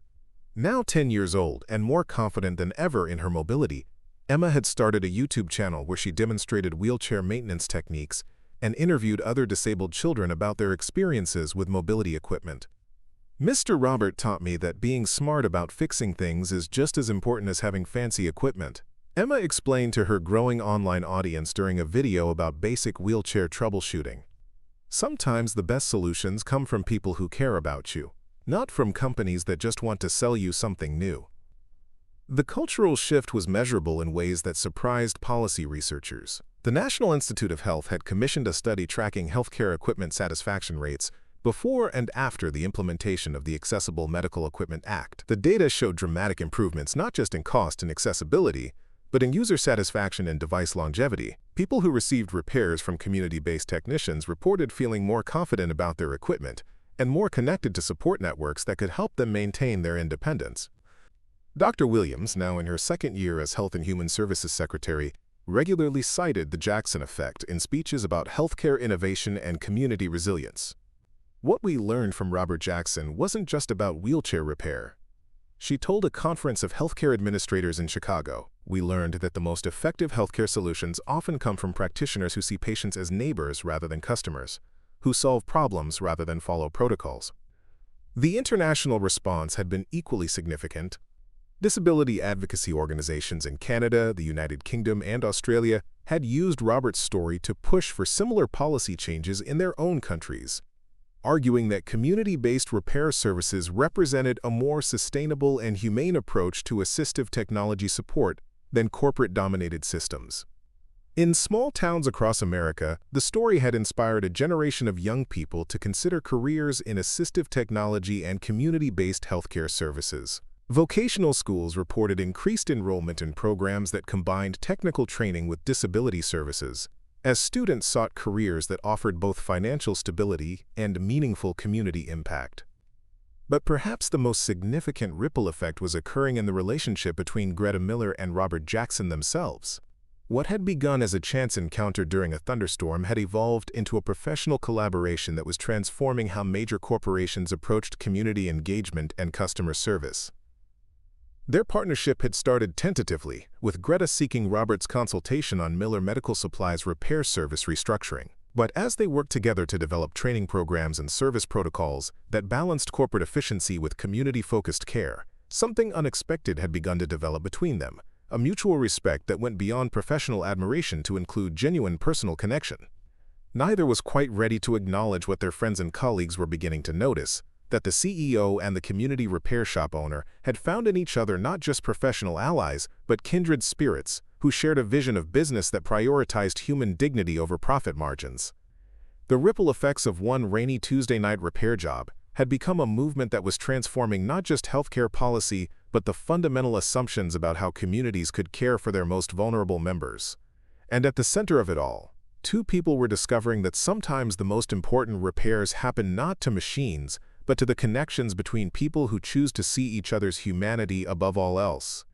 Now 10 years old and more confident than ever in her mobility, Emma had started a YouTube channel where she demonstrated wheelchair maintenance techniques and interviewed other disabled children about their experiences with mobility equipment. Mr. Robert taught me that being smart about fixing things is just as important as having fancy equipment, Emma explained to her growing online audience during a video about basic wheelchair troubleshooting. Sometimes the best solutions come from people who care about you, not from companies that just want to sell you something new. The cultural shift was measurable in ways that surprised policy researchers. The National Institute of Health had commissioned a study tracking healthcare equipment satisfaction rates before and after the implementation of the Accessible Medical Equipment Act. The data showed dramatic improvements not just in cost and accessibility, but in user satisfaction and device longevity. People who received repairs from community-based technicians reported feeling more confident about their equipment and more connected to support networks that could help them maintain their independence. Dr. Williams, now in her second year as Health and Human Services Secretary, regularly cited the Jackson effect in speeches about healthcare innovation and community resilience. What we learned from Robert Jackson wasn't just about wheelchair repair. She told a conference of healthcare administrators in Chicago, "We learned that the most effective healthcare solutions often come from practitioners who see patients as neighbors rather than customers, who solve problems rather than follow protocols." The international response had been equally significant. Disability advocacy organizations in Canada, the United Kingdom, and Australia had used Robert's story to push for similar policy changes in their own countries, arguing that community-based repair services represented a more sustainable and humane approach to assistive technology support than corporate-dominated systems. In small towns across America, the story had inspired a generation of young people to consider careers in assistive technology and community-based healthcare services. Vocational schools reported increased enrollment in programs that combined technical training with disability services, as students sought careers that offered both financial stability and meaningful community impact. But perhaps the most significant ripple effect was occurring in the relationship between Greta Miller and Robert Jackson themselves. What had begun as a chance encounter during a thunderstorm had evolved into a professional collaboration that was transforming how major corporations approached community engagement and customer service. Their partnership had started tentatively, with Greta seeking Robert's consultation on Miller Medical Supply's repair service restructuring. But as they worked together to develop training programs and service protocols that balanced corporate efficiency with community-focused care, something unexpected had begun to develop between them, a mutual respect that went beyond professional admiration to include genuine personal connection. Neither was quite ready to acknowledge what their friends and colleagues were beginning to notice, that the CEO and the community repair shop owner had found in each other not just professional allies, but kindred spirits, who shared a vision of business that prioritized human dignity over profit margins. The ripple effects of one rainy Tuesday night repair job had become a movement that was transforming not just healthcare policy, but the fundamental assumptions about how communities could care for their most vulnerable members. And at the center of it all, two people were discovering that sometimes the most important repairs happen not to machines, but to the connections between people who choose to see each other's humanity above all else.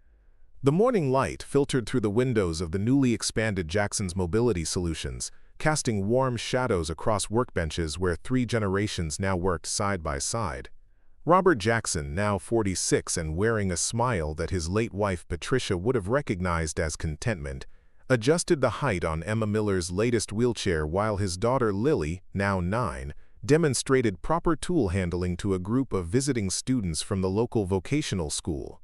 The morning light filtered through the windows of the newly expanded Jackson's Mobility Solutions, casting warm shadows across workbenches where 3 generations now worked side by side. Robert Jackson, now 46 and wearing a smile that his late wife Patricia would have recognized as contentment, adjusted the height on Emma Miller's latest wheelchair while his daughter Lily, now 9, demonstrated proper tool handling to a group of visiting students from the local vocational school.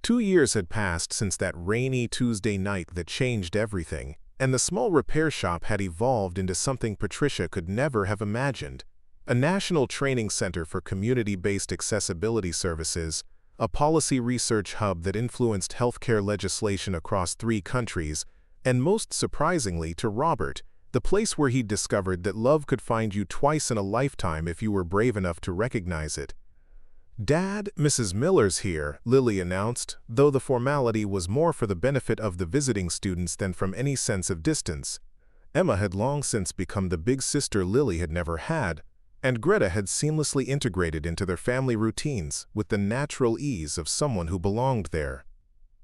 2 years had passed since that rainy Tuesday night that changed everything, and the small repair shop had evolved into something Patricia could never have imagined: a national training center for community-based accessibility services, a policy research hub that influenced healthcare legislation across 3 countries, and most surprisingly to Robert, the place where he'd discovered that love could find you twice in a lifetime if you were brave enough to recognize it. "Dad, Mrs. Miller's here," Lily announced, though the formality was more for the benefit of the visiting students than from any sense of distance. Emma had long since become the big sister Lily had never had, and Greta had seamlessly integrated into their family routines with the natural ease of someone who belonged there.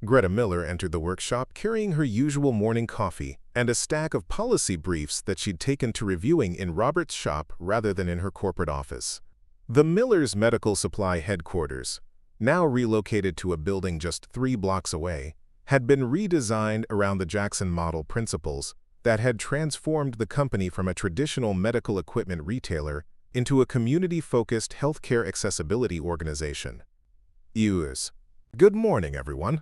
Greta Miller entered the workshop carrying her usual morning coffee and a stack of policy briefs that she'd taken to reviewing in Robert's shop rather than in her corporate office. The Millers' medical supply headquarters, now relocated to a building just 3 blocks away, had been redesigned around the Jackson model principles that had transformed the company from a traditional medical equipment retailer into a community-focused healthcare accessibility organization. "Good morning, everyone,"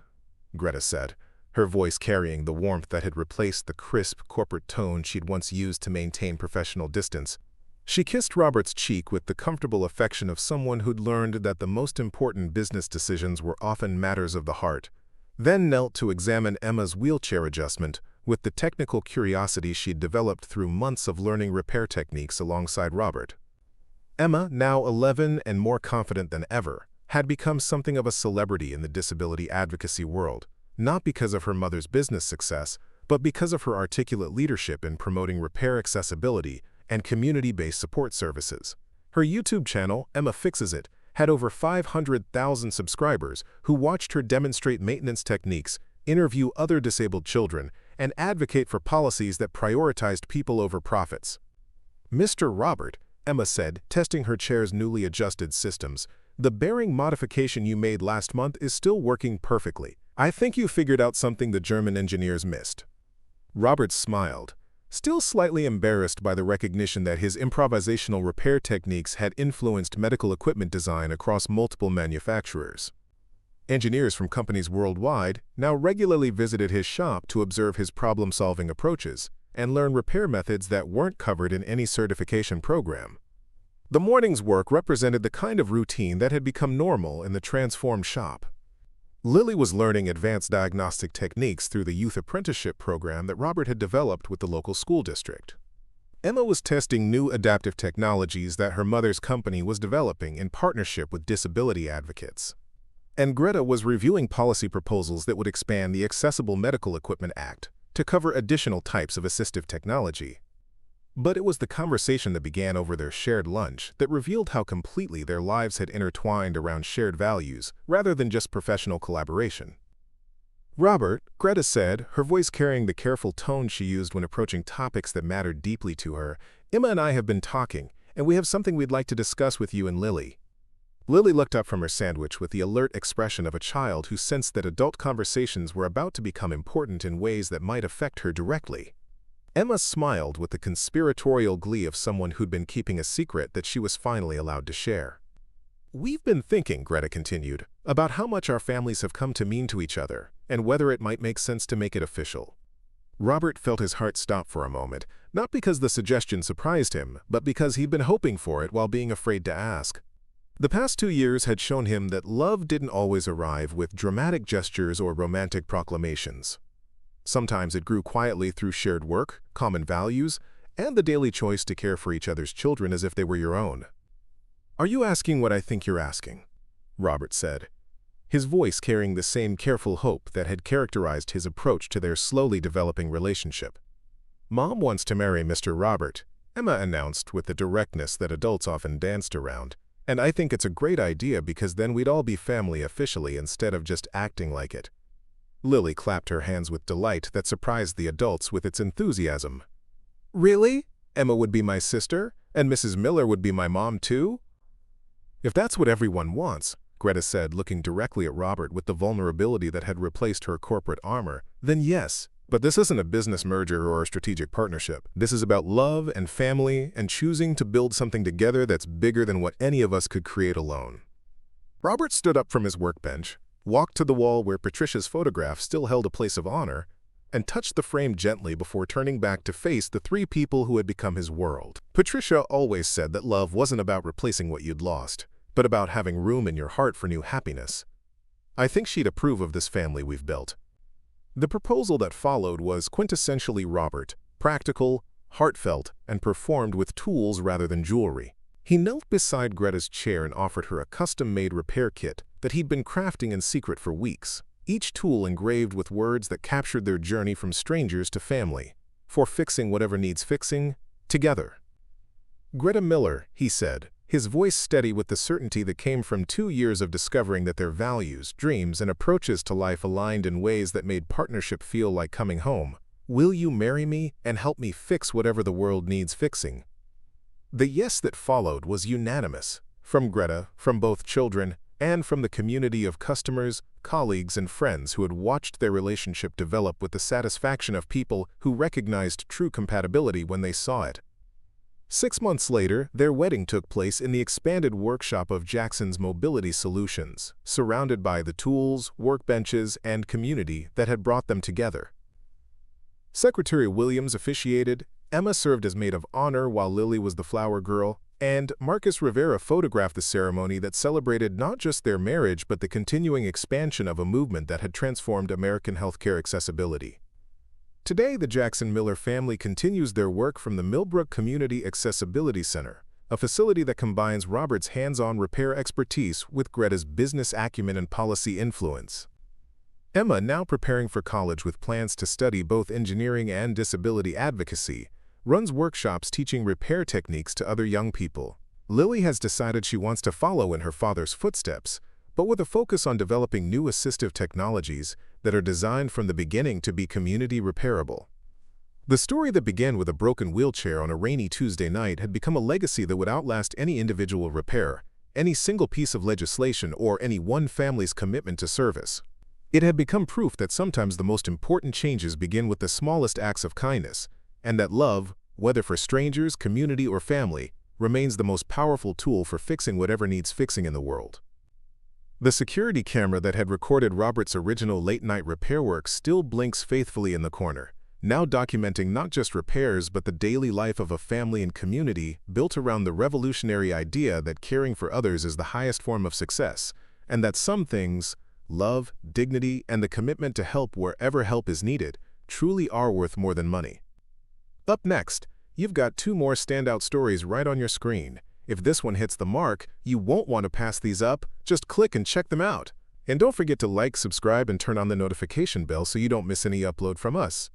Greta said, her voice carrying the warmth that had replaced the crisp corporate tone she'd once used to maintain professional distance. She kissed Robert's cheek with the comfortable affection of someone who'd learned that the most important business decisions were often matters of the heart, then knelt to examine Emma's wheelchair adjustment with the technical curiosity she'd developed through months of learning repair techniques alongside Robert. Emma, now 11 and more confident than ever, had become something of a celebrity in the disability advocacy world, not because of her mother's business success, but because of her articulate leadership in promoting repair accessibility and community-based support services. Her YouTube channel, Emma Fixes It, had over 500,000 subscribers who watched her demonstrate maintenance techniques, interview other disabled children, and advocate for policies that prioritized people over profits. "Mr. Robert," Emma said, testing her chair's newly adjusted systems, "the bearing modification you made last month is still working perfectly. I think you figured out something the German engineers missed." Robert smiled, still slightly embarrassed by the recognition that his improvisational repair techniques had influenced medical equipment design across multiple manufacturers. Engineers from companies worldwide now regularly visited his shop to observe his problem-solving approaches and learn repair methods that weren't covered in any certification program. The morning's work represented the kind of routine that had become normal in the transformed shop. Lily was learning advanced diagnostic techniques through the youth apprenticeship program that Robert had developed with the local school district. Emma was testing new adaptive technologies that her mother's company was developing in partnership with disability advocates. And Greta was reviewing policy proposals that would expand the Accessible Medical Equipment Act to cover additional types of assistive technology. But it was the conversation that began over their shared lunch that revealed how completely their lives had intertwined around shared values rather than just professional collaboration. "Robert," Greta said, her voice carrying the careful tone she used when approaching topics that mattered deeply to her, "Emma and I have been talking, and we have something we'd like to discuss with you and Lily." Lily looked up from her sandwich with the alert expression of a child who sensed that adult conversations were about to become important in ways that might affect her directly. Emma smiled with the conspiratorial glee of someone who'd been keeping a secret that she was finally allowed to share. "We've been thinking," Greta continued, "about how much our families have come to mean to each other, and whether it might make sense to make it official. Robert felt his heart stop for a moment, not because the suggestion surprised him, but because he'd been hoping for it while being afraid to ask. The past 2 years had shown him that love didn't always arrive with dramatic gestures or romantic proclamations. Sometimes it grew quietly through shared work, common values, and the daily choice to care for each other's children as if they were your own. "Are you asking what I think you're asking?" Robert said, his voice carrying the same careful hope that had characterized his approach to their slowly developing relationship. "Mom wants to marry Mr. Robert," Emma announced with the directness that adults often danced around, "and I think it's a great idea because then we'd all be family officially instead of just acting like it." Lily clapped her hands with delight that surprised the adults with its enthusiasm. "Really? Emma would be my sister, and Mrs. Miller would be my mom too?" "If that's what everyone wants," Greta said, looking directly at Robert with the vulnerability that had replaced her corporate armor, "then yes. But this isn't a business merger or a strategic partnership. This is about love and family and choosing to build something together that's bigger than what any of us could create alone." Robert stood up from his workbench, walked to the wall where Patricia's photograph still held a place of honor, and touched the frame gently before turning back to face the 3 people who had become his world. Patricia always said that love wasn't about replacing what you'd lost, but about having room in your heart for new happiness. I think she'd approve of this family we've built. The proposal that followed was quintessentially Robert, practical, heartfelt, and performed with tools rather than jewelry. He knelt beside Greta's chair and offered her a custom-made repair kit that he'd been crafting in secret for weeks, each tool engraved with words that captured their journey from strangers to family, for fixing whatever needs fixing, together. "Greta Miller," he said, his voice steady with the certainty that came from 2 years of discovering that their values, dreams, and approaches to life aligned in ways that made partnership feel like coming home. "Will you marry me and help me fix whatever the world needs fixing?" The yes that followed was unanimous, from Greta, from both children, and from the community of customers, colleagues, and friends who had watched their relationship develop with the satisfaction of people who recognized true compatibility when they saw it. 6 months later, their wedding took place in the expanded workshop of Jackson's Mobility Solutions, surrounded by the tools, workbenches, and community that had brought them together. Secretary Williams officiated, Emma served as maid of honor while Lily was the flower girl, and Marcus Rivera photographed the ceremony that celebrated not just their marriage but the continuing expansion of a movement that had transformed American healthcare accessibility. Today, the Jackson Miller family continues their work from the Millbrook Community Accessibility Center, a facility that combines Robert's hands-on repair expertise with Greta's business acumen and policy influence. Emma, now preparing for college with plans to study both engineering and disability advocacy, runs workshops teaching repair techniques to other young people. Lily has decided she wants to follow in her father's footsteps, but with a focus on developing new assistive technologies that are designed from the beginning to be community repairable. The story that began with a broken wheelchair on a rainy Tuesday night had become a legacy that would outlast any individual repair, any single piece of legislation, or any one family's commitment to service. It had become proof that sometimes the most important changes begin with the smallest acts of kindness, and that love, whether for strangers, community, or family, remains the most powerful tool for fixing whatever needs fixing in the world. The security camera that had recorded Robert's original late-night repair work still blinks faithfully in the corner, now documenting not just repairs but the daily life of a family and community built around the revolutionary idea that caring for others is the highest form of success, and that some things, love, dignity, and the commitment to help wherever help is needed, truly are worth more than money. Up next, you've got 2 more standout stories right on your screen. If this one hits the mark, you won't want to pass these up. Just click and check them out. And don't forget to like, subscribe, and turn on the notification bell so you don't miss any upload from us.